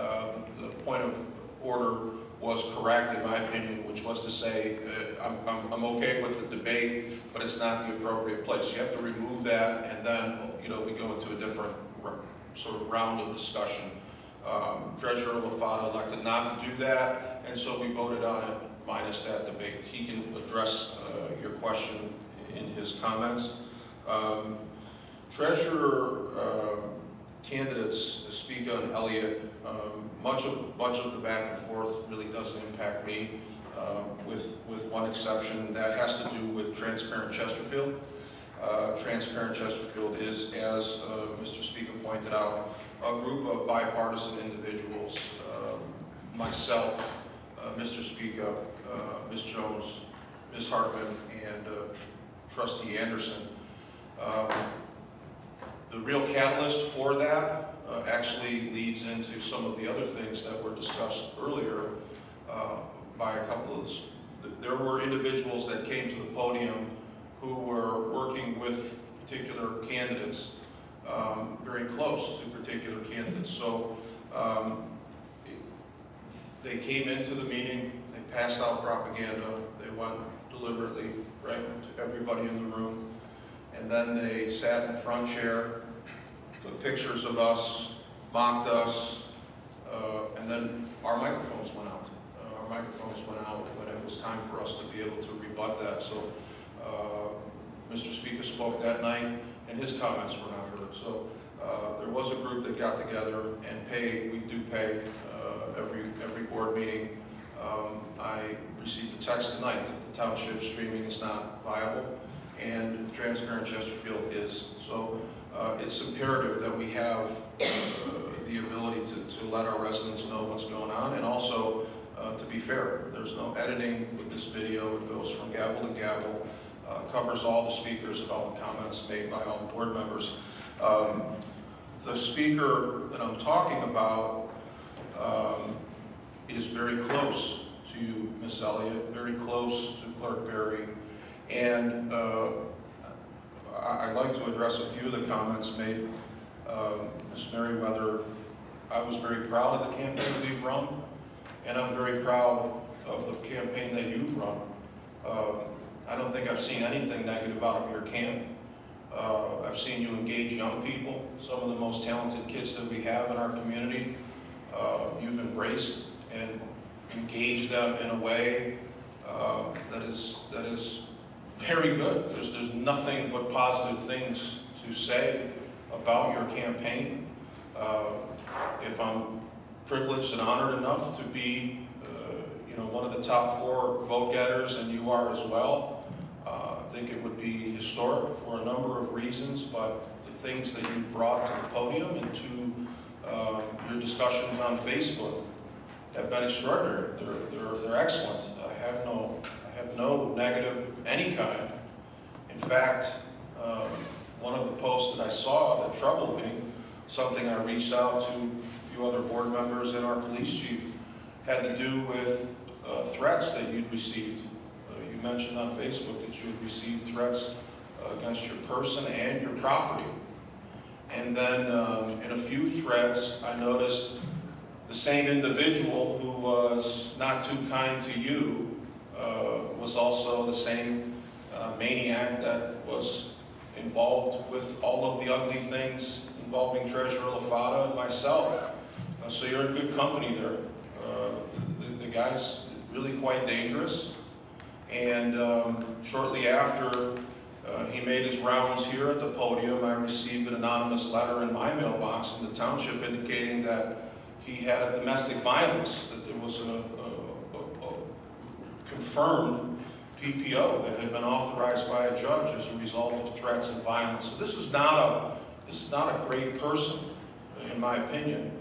the point of order was correct in my opinion, which was to say I'm okay with the debate, but it's not the appropriate place. You have to remove that, and then we go into a different sort of round of discussion. Treasurer Lofato elected not to do that, and so we voted on it minus that debate. He can address your question in his comments. Treasurer candidates speak on Elliott. Much of the back and forth really doesn't impact me, with one exception. That has to do with Transparent Chesterfield. Transparent Chesterfield is, as Mr. Speaker pointed out, a group of bipartisan individuals, myself, Mr. Speaker, Ms. Jones, Ms. Hartman, and Trustee Anderson. The real catalyst for that actually leads into some of the other things that were discussed earlier by a couple of, there were individuals that came to the podium who were working with particular candidates, very close to particular candidates. So they came into the meeting, they passed out propaganda, they went deliberately right to everybody in the room, and then they sat in the front chair, took pictures of us, mocked us, and then our microphones went out. Our microphones went out when it was time for us to be able to rebut that. So Mr. Speaker spoke that night, and his comments were not heard. So there was a group that got together and paid. We do pay every board meeting. I received a text tonight that the township streaming is not viable, and transparent Chesterfield is. So it's imperative that we have the ability to let our residents know what's going on, and also to be fair. There's no editing with this video. It goes from gavel to gavel, covers all the speakers and all the comments made by all the board members. The speaker that I'm talking about is very close to Ms. Elliott, very close to Clerk Berry, and I'd like to address a few of the comments made. Ms. Merriweather, I was very proud of the campaign we've run, and I'm very proud of the campaign that you've run. I don't think I've seen anything negative out of your camp. I've seen you engage young people, some of the most talented kids that we have in our community. You've embraced and engaged them in a way that is very good. There's nothing but positive things to say about your campaign. If I'm privileged and honored enough to be one of the top 4 vote getters, and you are as well, I think it would be historic for a number of reasons, but the things that you brought to the podium and to your discussions on Facebook have been extraordinary. They're excellent. I have no negative of any kind. In fact, one of the posts that I saw that troubled me, something I reached out to a few other board members and our police chief, had to do with threats that you'd received. You mentioned on Facebook that you had received threats against your person and your property. And then in a few threads, I noticed the same individual who was not too kind to you was also the same maniac that was involved with all of the ugly things involving Treasurer LaFata and myself. So you're in good company there. The guy's really quite dangerous. And shortly after he made his rounds here at the podium, I received an anonymous letter in my mailbox in the township indicating that he had a domestic violence, that there was a confirmed PPO that had been authorized by a judge as a result of threats and violence. So this is not a great person, in my opinion.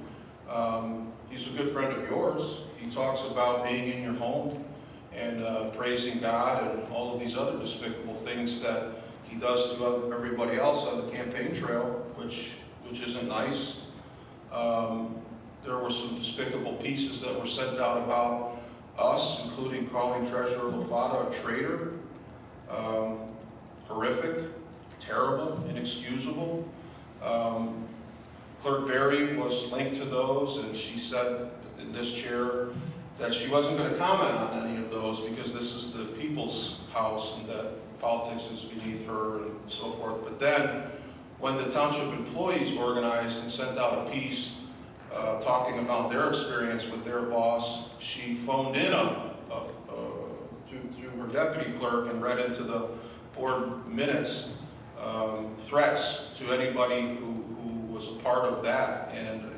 He's a good friend of yours. He talks about being in your home and praising God and all of these other despicable things that he does to everybody else on the campaign trail, which isn't nice. There were some despicable pieces that were sent out about us, including calling Treasurer LaFata a traitor. Horrific, terrible, inexcusable. Clerk Berry was linked to those, and she said in this chair that she wasn't going to comment on any of those because this is the people's house and that politics is beneath her and so forth. But then, when the township employees organized and sent out a piece talking about their experience with their boss, she phoned in through her deputy clerk and read into the board minutes threats to anybody who was a part of that. And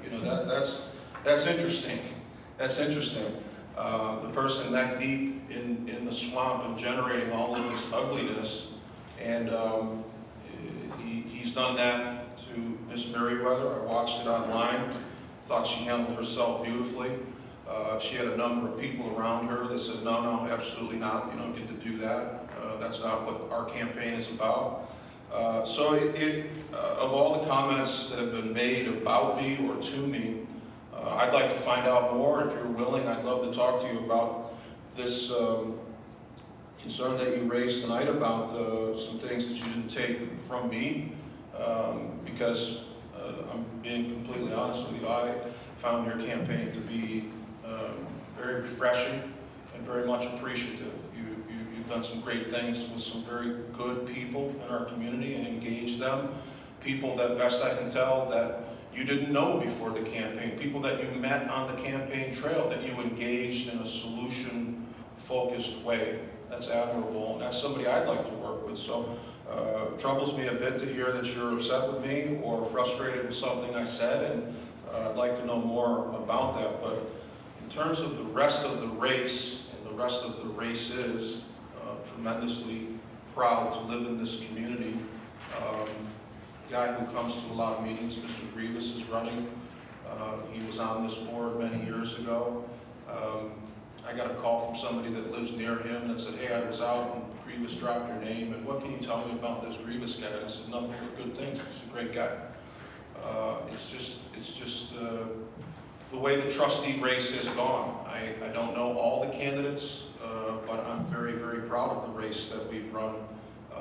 that's interesting. That's interesting. The person neck deep in the swamp and generating all of this ugliness, and he's done that to Miss Merriweather. I watched it online. Thought she handled herself beautifully. She had a number of people around her that said, no, absolutely not. You don't get to do that. That's not what our campaign is about. So of all the comments that have been made about me or to me, I'd like to find out more. If you're willing, I'd love to talk to you about this concern that you raised tonight about some things that you didn't take from me, because I'm being completely honest with you, I found your campaign to be very refreshing and very much appreciative. You've done some great things with some very good people in our community and engaged them. People that, best I can tell, that you didn't know before the campaign. People that you met on the campaign trail, that you engaged in a solution-focused way. That's admirable, and that's somebody I'd like to work with. So it troubles me a bit to hear that you're upset with me or frustrated with something I said, and I'd like to know more about that. But in terms of the rest of the race, and the rest of the races, tremendously proud to live in this community. Guy who comes to a lot of meetings, Mr. Grievous is running. He was on this board many years ago. I got a call from somebody that lives near him that said, hey, I was out and Grievous dropped your name, and what can you tell me about this Grievous guy? And I said, nothing but good things. He's a great guy. It's just the way the trustee race has gone. I don't know all the candidates, but I'm very, very proud of the race that we've run.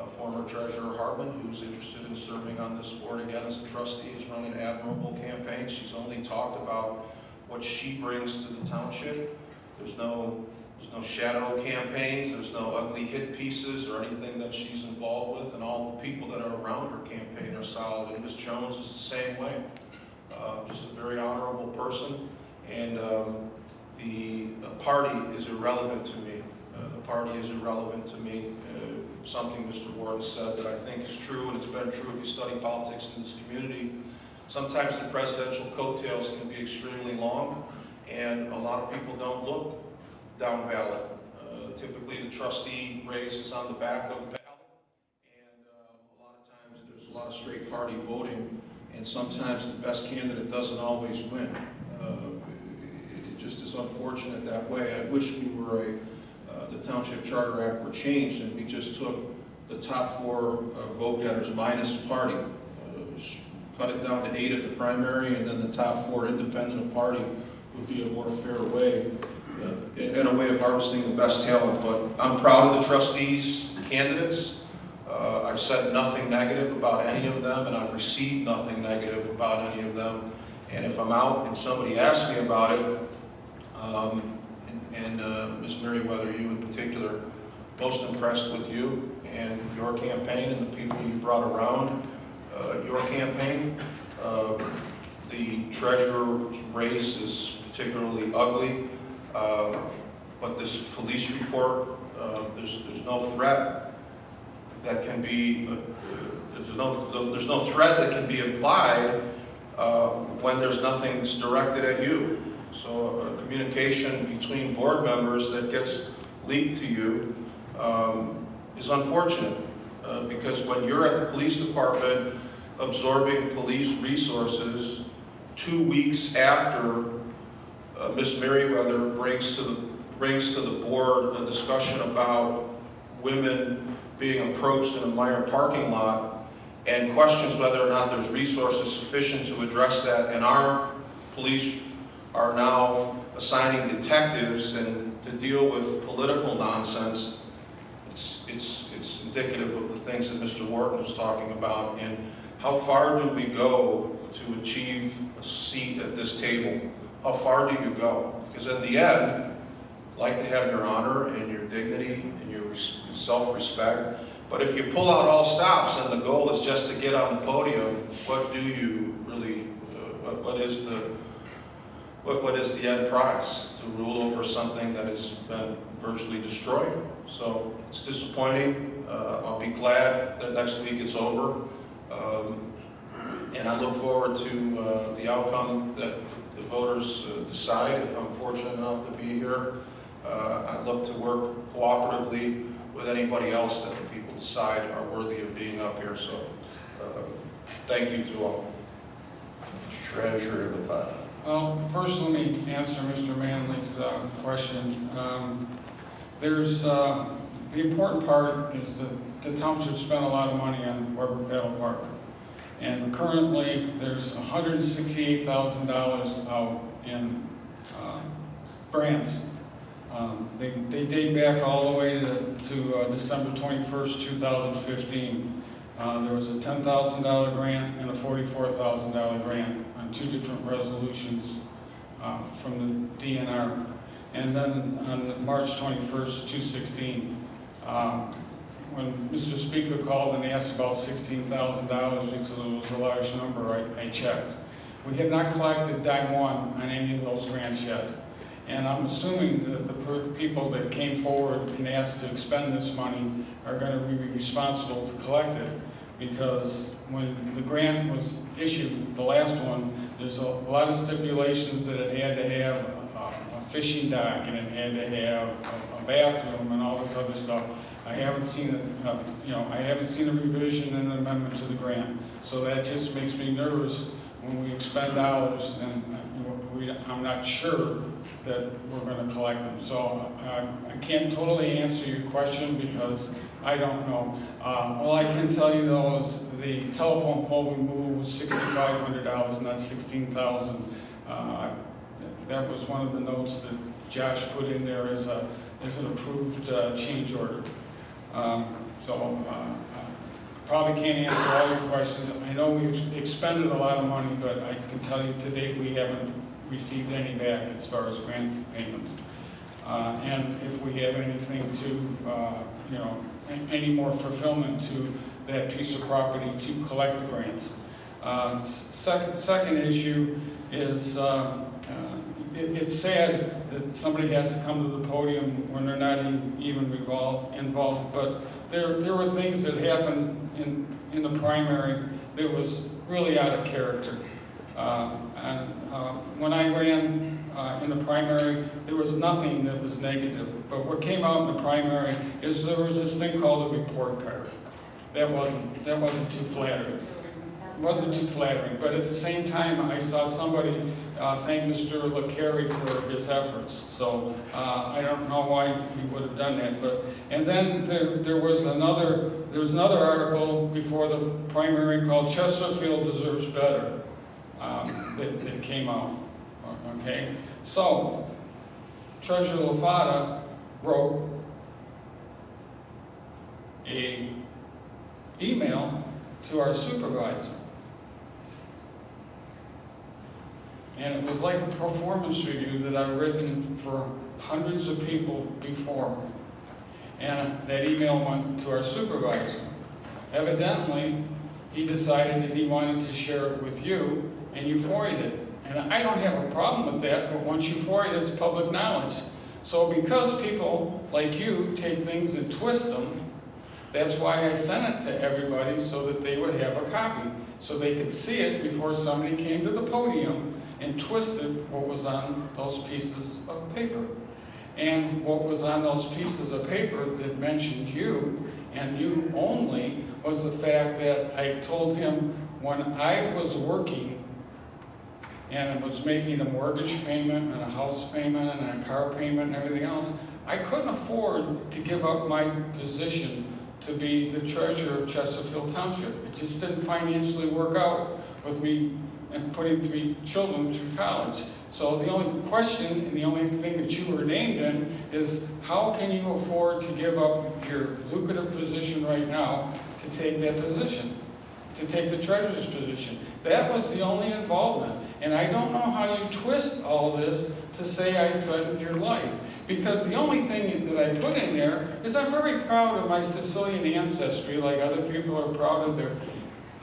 Former Treasurer Hartman, who's interested in serving on this board again as a trustee, has run an admirable campaign. She's only talked about what she brings to the township. There's no shadow campaigns, there's no ugly hit pieces or anything that she's involved with, and all the people that are around her campaign are solid. And Ms. Jones is the same way. Just a very honorable person, and the party is irrelevant to me. The party is irrelevant to me. Something Mr. Warden said that I think is true, and it's been true if you study politics in this community. Sometimes the presidential coattails can be extremely long, and a lot of people don't look down ballot. Typically the trustee race is on the back of the ballot, and a lot of times there's a lot of straight party voting, and sometimes the best candidate doesn't always win. It just is unfortunate that way. I wish we were the Township Charter Act were changed and we just took the top 4 vote getters minus party, cut it down to 8 at the primary, and then the top 4 independent of party would be a more fair way, and a way of harvesting the best talent. But I'm proud of the trustees' candidates. I've said nothing negative about any of them, and I've received nothing negative about any of them. And if I'm out and somebody asks me about it, Ms. Merriweather, you in particular, most impressed with you and your campaign and the people you brought around your campaign. The treasurer's race is particularly ugly, but this police report, there's no threat that can be, there's no threat that can be applied when there's nothing that's directed at you. So a communication between board members that gets leaked to you is unfortunate because when you're at the police department absorbing police resources 2 weeks after Ms. Merriweather brings to the board a discussion about women being approached in a minor parking lot and questions whether or not there's resources sufficient to address that, and our police are now assigning detectives and to deal with political nonsense, it's indicative of the things that Mr. Wharton was talking about. And how far do we go to achieve a seat at this table? How far do you go? Because in the end, I'd like to have your honor and your dignity and your self-respect. But if you pull out all stops and the goal is just to get on the podium, what do you really, what is the end prize? To rule over something that has been virtually destroyed. So it's disappointing. I'll be glad that next week it's over. And I look forward to the outcome that the voters decide. If I'm fortunate enough to be here, I look to work cooperatively with anybody else that the people decide are worthy of being up here. So thank you to all. Treasurer Lefebvre. Well, first let me answer Mr. Manley's question. There's the important part is that the township spent a lot of money on Weber Paddle Park, and currently there's $168,000 out in grants. They date back all the way to December 21st, 2015. There was a $10,000 grant and a $44,000 grant on 2 different resolutions from the DNR. And then on March 21st, 2016, when Mr. Speaker called and asked about $16,000 because it was a large number, I checked. We have not collected dime one on any of those grants yet. And I'm assuming that the people that came forward and asked to expend this money are going to be responsible to collect it, because when the grant was issued, the last one, there's a lot of stipulations that it had to have a fishing dock and it had to have a bathroom and all this other stuff. I haven't seen it, I haven't seen a revision and an amendment to the grant. So that just makes me nervous when we expend dollars and I'm not sure that we're going to collect them. So I can't totally answer your question because I don't know. All I can tell you though is the telephone pole removal was $6,500, not $16,000. That was one of the notes that Josh put in there as an approved change order. Probably can't answer all your questions. I know we've expended a lot of money, but I can tell you to date we haven't received any back as far as grant payments. And if we have anything to, any more fulfillment to that piece of property to collect the grants. Second issue is it's sad that somebody has to come to the podium when they're not even involved, but there were things that happened in the primary that was really out of character. When I ran in the primary, there was nothing that was negative, but what came out in the primary is there was this thing called a report card. That wasn't too flattering. It wasn't too flattering, but at the same time, I saw somebody thank Mr. LeCarry for his efforts. So I don't know why he would have done that. And then there was another article before the primary called "Chesterfield Deserves Better" that came out. Okay, so Treasurer LaFata wrote an email to our supervisor. And it was like a performance review that I've written for hundreds of people before. And that email went to our supervisor. Evidently, he decided that he wanted to share it with you, and you forwarded it. And I don't have a problem with that, but once you forward it, it's public knowledge. So because people like you take things and twist them, that's why I sent it to everybody so that they would have a copy, so they could see it before somebody came to the podium and twisted what was on those pieces of paper. And what was on those pieces of paper that mentioned you, and you only, was the fact that I told him when I was working and I was making a mortgage payment and a house payment and a car payment and everything else, I couldn't afford to give up my position to be the treasurer of Chesterfield Township. It just didn't financially work out with me and putting 3 children through college. So the only question and the only thing that you were named in is how can you afford to give up your lucrative position right now to take that position, to take the treasurer's position? That was the only involvement. And I don't know how you twist all this to say I threatened your life. Because the only thing that I put in there is I'm very proud of my Sicilian ancestry, like other people are proud of their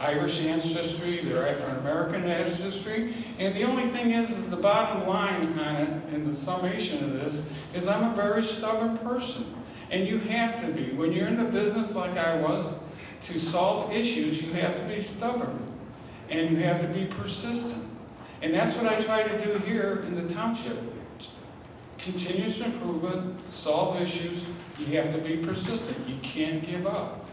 Irish ancestry, their African-American ancestry. And the only thing is the bottom line on it, and the summation of this, is I'm a very stubborn person. And you have to be. When you're in the business like I was, to solve issues, you have to be stubborn. And you have to be persistent. And that's what I try to do here in the township. Continuous improvement, solve issues, you have to be persistent. You can't give up.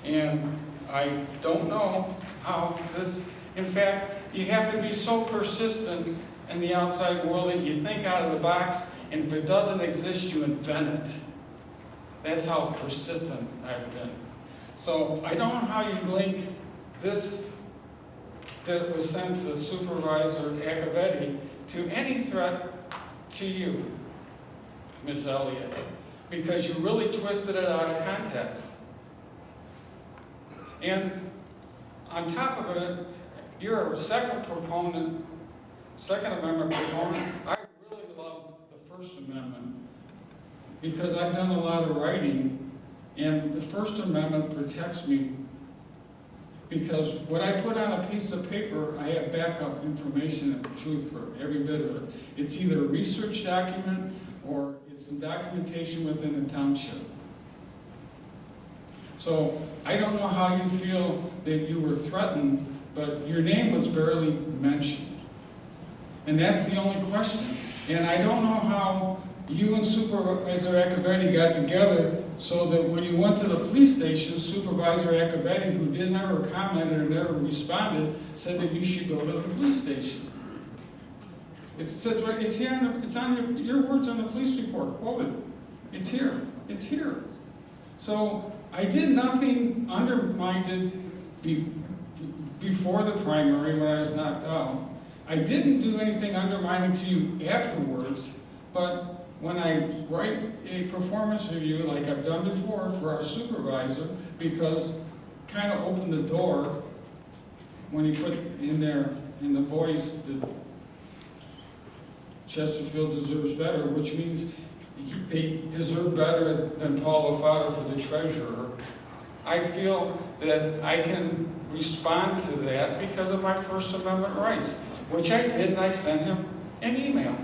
And I don't know how this, in fact, you have to be so persistent in the outside world that you think out of the box, and if it doesn't exist, you invent it. That's how persistent I've been. So I don't know how you link this that was sent to Supervisor Iacovetti to any threat to you, Miss Elliott, because you really twisted it out of context. And on top of it, you're a second amendment proponent. I really love the First Amendment because I've done a lot of writing, and the First Amendment protects me because what I put on a piece of paper, I have backup information and truth for every bit of it. It's either a research document or it's some documentation within the township. So I don't know how you feel that you were threatened, but your name was barely mentioned. And that's the only question. And I don't know how you and Supervisor Iacovetti got together so that when you went to the police station, Supervisor Akabetti, who did never comment or never responded, said that you should go to the police station. It says right, it's here, it's on your words on the police report, quoted. It's here, it's here. So I did nothing undermined before the primary when I was knocked out. I didn't do anything undermining to you afterwards, but when I write a performance review like I've done before for our supervisor, because kind of opened the door when he put in there in the voice that Chesterfield deserves better, which means they deserve better than Paul Lafata for the treasurer. I feel that I can respond to that because of my First Amendment rights, which I did, and I sent him an email,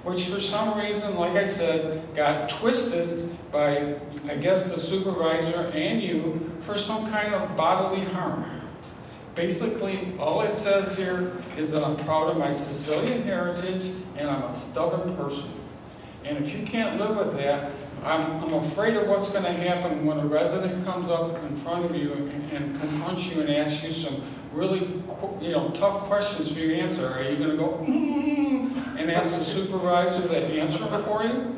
which for some reason, like I said, got twisted by, I guess, the supervisor and you for some kind of bodily harm. Basically, all it says here is that I'm proud of my Sicilian heritage and I'm a stubborn person. And if you can't live with that, I'm afraid of what's going to happen when a resident comes up in front of you and confronts you and asks you some really, tough questions for you to answer. Are you going to go, and ask the supervisor to answer them for you?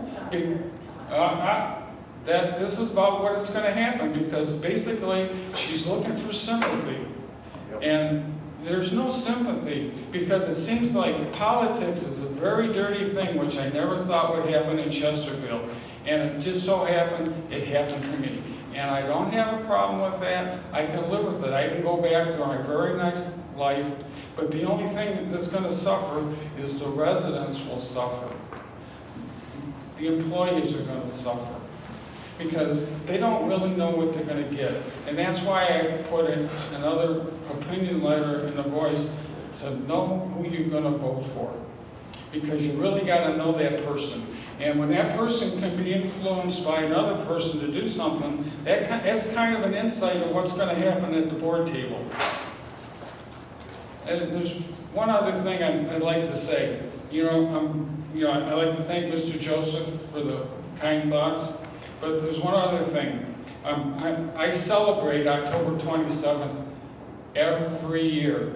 This is about what is going to happen, because basically she's looking for sympathy. And there's no sympathy, because it seems like politics is a very dirty thing, which I never thought would happen in Chesterfield. And it just so happened, it happened to me. And I don't have a problem with that. I can live with it. I can go back to my very nice life. But the only thing that's going to suffer is the residents will suffer. The employees are going to suffer, because they don't really know what they're going to get. And that's why I put in another opinion letter in the voice to know who you're going to vote for. Because you really got to know that person. And when that person can be influenced by another person to do something, that's kind of an insight of what's going to happen at the board table. And there's one other thing I'd like to say. I'd like to thank Mr. Joseph for the kind thoughts. But there's one other thing. I celebrate October 27th every year.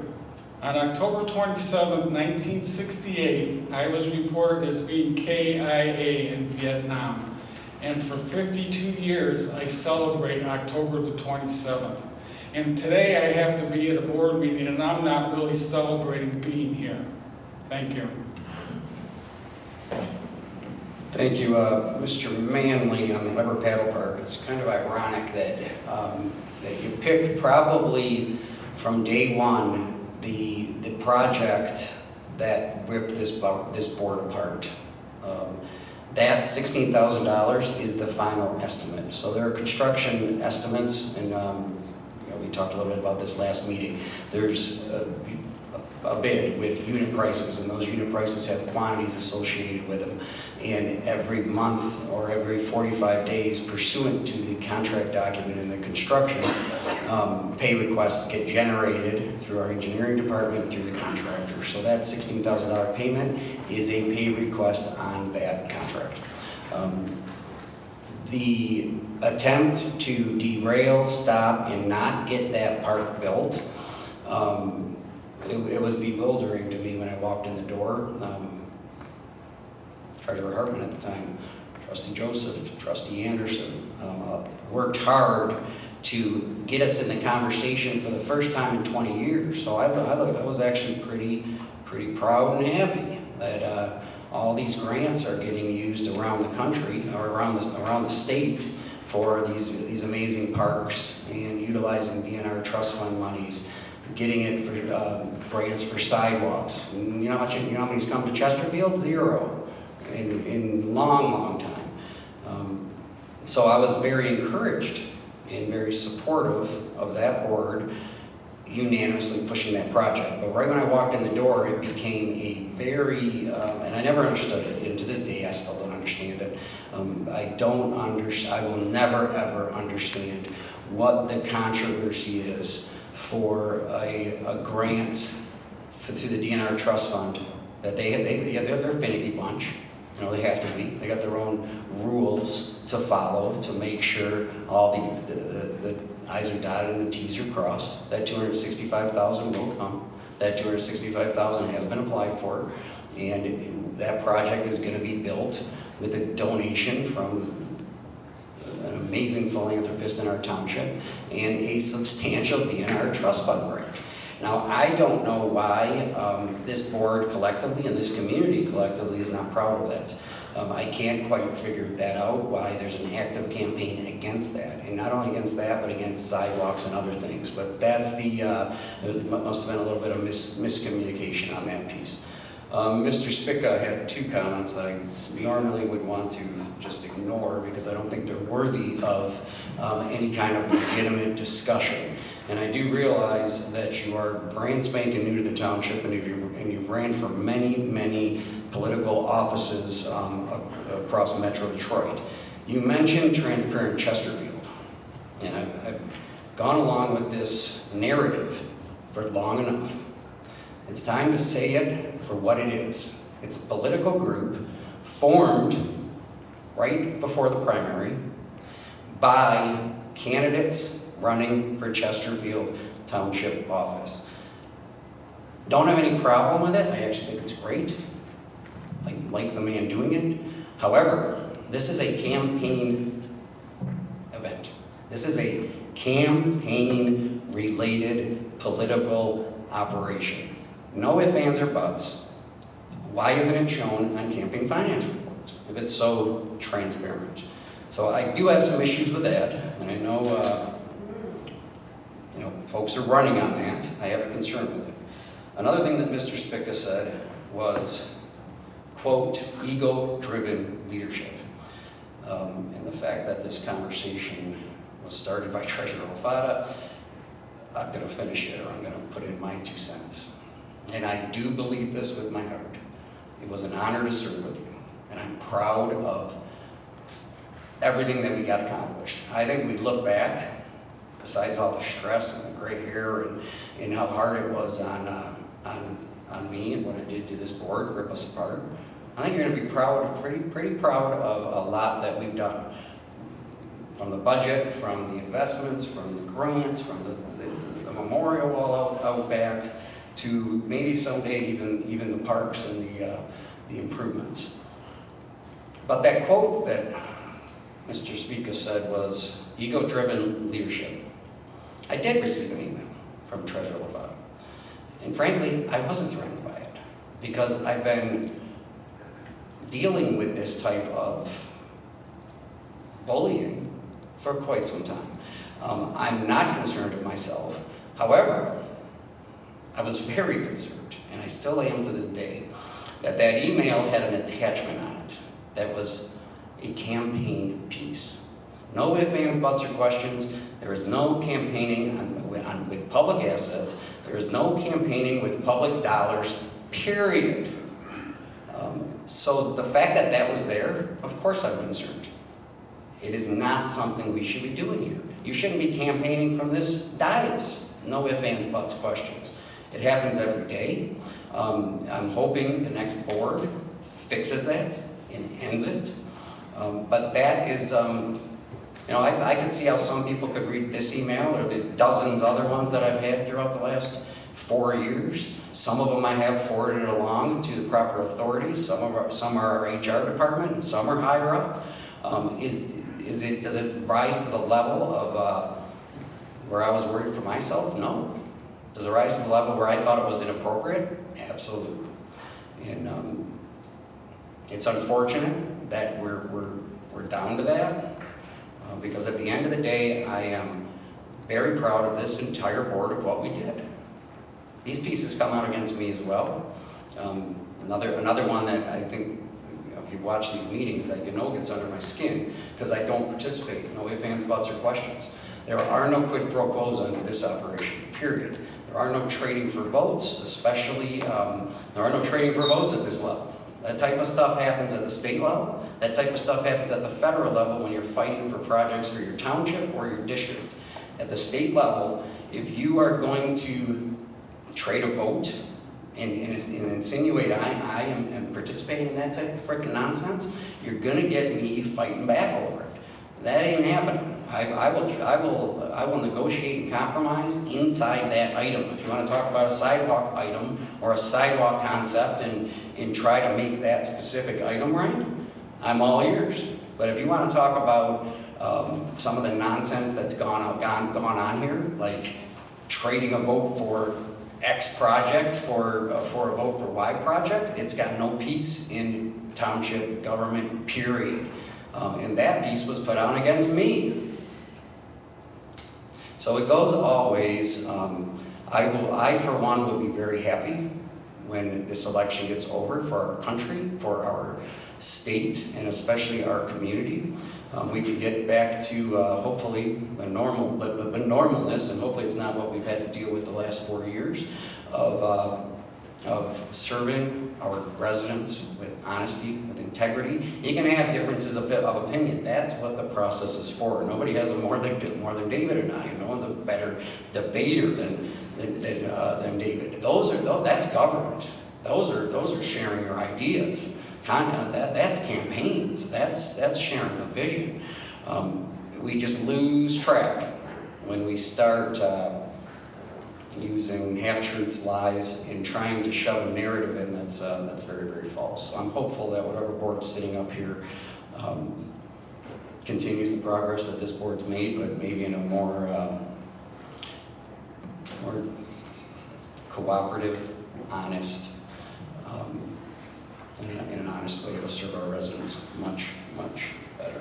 On October 27th, 1968, I was reported as being KIA in Vietnam. And for 52 years, I celebrate October the 27th. And today I have to be at a board meeting, and I'm not really celebrating being here. Thank you. Thank you, Mr. Manley on the Weber Paddle Park. It's kind of ironic that that you pick probably from day one the project that ripped this board apart. That $16,000 is the final estimate. So there are construction estimates, and we talked a little bit about this last meeting. There's a bid with unit prices, and those unit prices have quantities associated with them. And every month or every 45 days, pursuant to the contract document in the construction, pay requests get generated through our engineering department, through the contractor. So that $16,000 payment is a pay request on that contract. The attempt to derail, stop, and not get that park built, it was bewildering to me when I walked in the door. Treasurer Hartman at the time, Trustee Joseph, Trustee Anderson, worked hard to get us in the conversation for the first time in 20 years. So I was actually pretty proud and happy that all these grants are getting used around the country or around the state for these amazing parks, and utilizing DNR trust fund monies, getting it for grants for sidewalks. And you know how many's come to Chesterfield? Zero in long time. So I was very encouraged and very supportive of that board unanimously pushing that project. But right when I walked in the door, it became a very, and I never understood it, and to this day I still don't understand it. I will never ever understand what the controversy is for a grant through the DNR trust fund that they're a finicky bunch. You know, they have to be. They got their own rules to follow to make sure all the I's are dotted and the T's are crossed. That $265,000 will come. That $265,000 has been applied for, and that project is going to be built with a donation from an amazing philanthropist in our township and a substantial DNR trust fund grant. Now, I don't know why this board collectively and this community collectively is not proud of that. I can't quite figure that out, why there's an active campaign against that. And not only against that, but against sidewalks and other things. But that's there must have been a little bit of miscommunication on that piece. Mr. Spica had two comments that I normally would want to just ignore because I don't think they're worthy of any kind of legitimate discussion. And I do realize that you are brand spanking new to the township and you've ran for many, many political offices across Metro Detroit. You mentioned transparent Chesterfield. And I've gone along with this narrative for long enough. It's time to say it for what it is. It's a political group formed right before the primary by candidates running for Chesterfield Township office. Don't have any problem with it. I actually think it's great. I like the man doing it. However, this is a campaign event. This is a campaign-related political operation. No ifs, ands, or buts. Why isn't it shown on campaign finance reports if it's so transparent? So I do have some issues with that, and I know folks are running on that. I have a concern with it. Another thing that Mr. Spica said was, quote, ego-driven leadership. And the fact that this conversation was started by Treasurer Lafata, I'm going to finish it, or I'm going to put in my 2 cents. And I do believe this with my heart. It was an honor to serve with you, and I'm proud of everything that we got accomplished. I think we look back, besides all the stress and the gray hair and how hard it was on me and what it did to this board, rip us apart. I think you're going to be proud, pretty proud of a lot that we've done. From the budget, from the investments, from the grants, from the memorial wall out back, to maybe someday even the parks and the improvements. But that quote that Mr. Spica said was ego-driven leadership. I did receive an email from Treasurer Lafata. And frankly, I wasn't threatened by it because I've been dealing with this type of bullying for quite some time. I'm not concerned of myself. However, I was very concerned, and I still am to this day, that email had an attachment on it that was a campaign piece. No ifs, ands, buts, or questions. There is no campaigning with public assets. There is no campaigning with public dollars, period. So the fact that that was there, of course I'm concerned. It is not something we should be doing here. You shouldn't be campaigning from this dais. No ifs, ands, buts, questions. It happens every day. I'm hoping the next board fixes that and ends it. But that is, I can see how some people could read this email or the dozens other ones that I've had throughout the last 4 years. Some of them I have forwarded along to the proper authorities. Some are our HR department, and some are higher up. Does it rise to the level of where I was worried for myself? No. Does it rise to the level where I thought it was inappropriate? Absolutely. And it's unfortunate that we're down to that, because at the end of the day, I am very proud of this entire board of what we did. These pieces come out against me as well. Another one that I think, if you watch these meetings, that gets under my skin, because I don't participate. No ifs, ands, buts, or questions. There are no quid pro quos under this operation, period. There are no trading for votes, especially, there are no trading for votes at this level. That type of stuff happens at the state level. That type of stuff happens at the federal level when you're fighting for projects for your township or your district. At the state level, if you are going to trade a vote and insinuate I am participating in that type of freaking nonsense, you're gonna get me fighting back over it. That ain't happening. I will negotiate and compromise inside that item. If you want to talk about a sidewalk item or a sidewalk concept and try to make that specific item right, I'm all ears. But if you want to talk about some of the nonsense that's gone on here, like trading a vote for X project for a vote for Y project, it's got no piece in township government, period. And that piece was put on against me. So it goes always. I for one will be very happy when this election gets over for our country, for our state, and especially our community. We can get back to hopefully the normalness, and hopefully it's not what we've had to deal with the last 4 years of serving our residents with honesty, with integrity. You can have differences of opinion. That's what the process is for. Nobody has more than David and I. No one's a better debater than David. That's government. Those are sharing your ideas. That's campaigns. That's sharing a vision. We just lose track when we start using half-truths, lies, and trying to shove a narrative in that's very, very false. So I'm hopeful that whatever board is sitting up here continues the progress that this board's made, but maybe in a more cooperative, honest, in an honest way to serve our residents much, much better.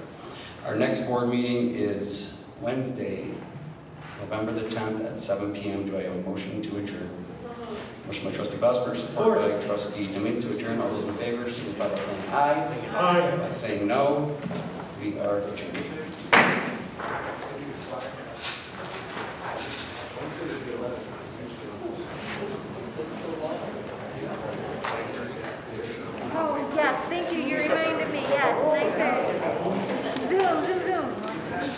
Our next board meeting is Wednesday, November the 10th at 7 p.m. Do I have a motion to adjourn? Motion by trustee Busper, support by trustee Deming to adjourn. All those in favor, signify by saying aye. Aye. By saying no, we are adjourned.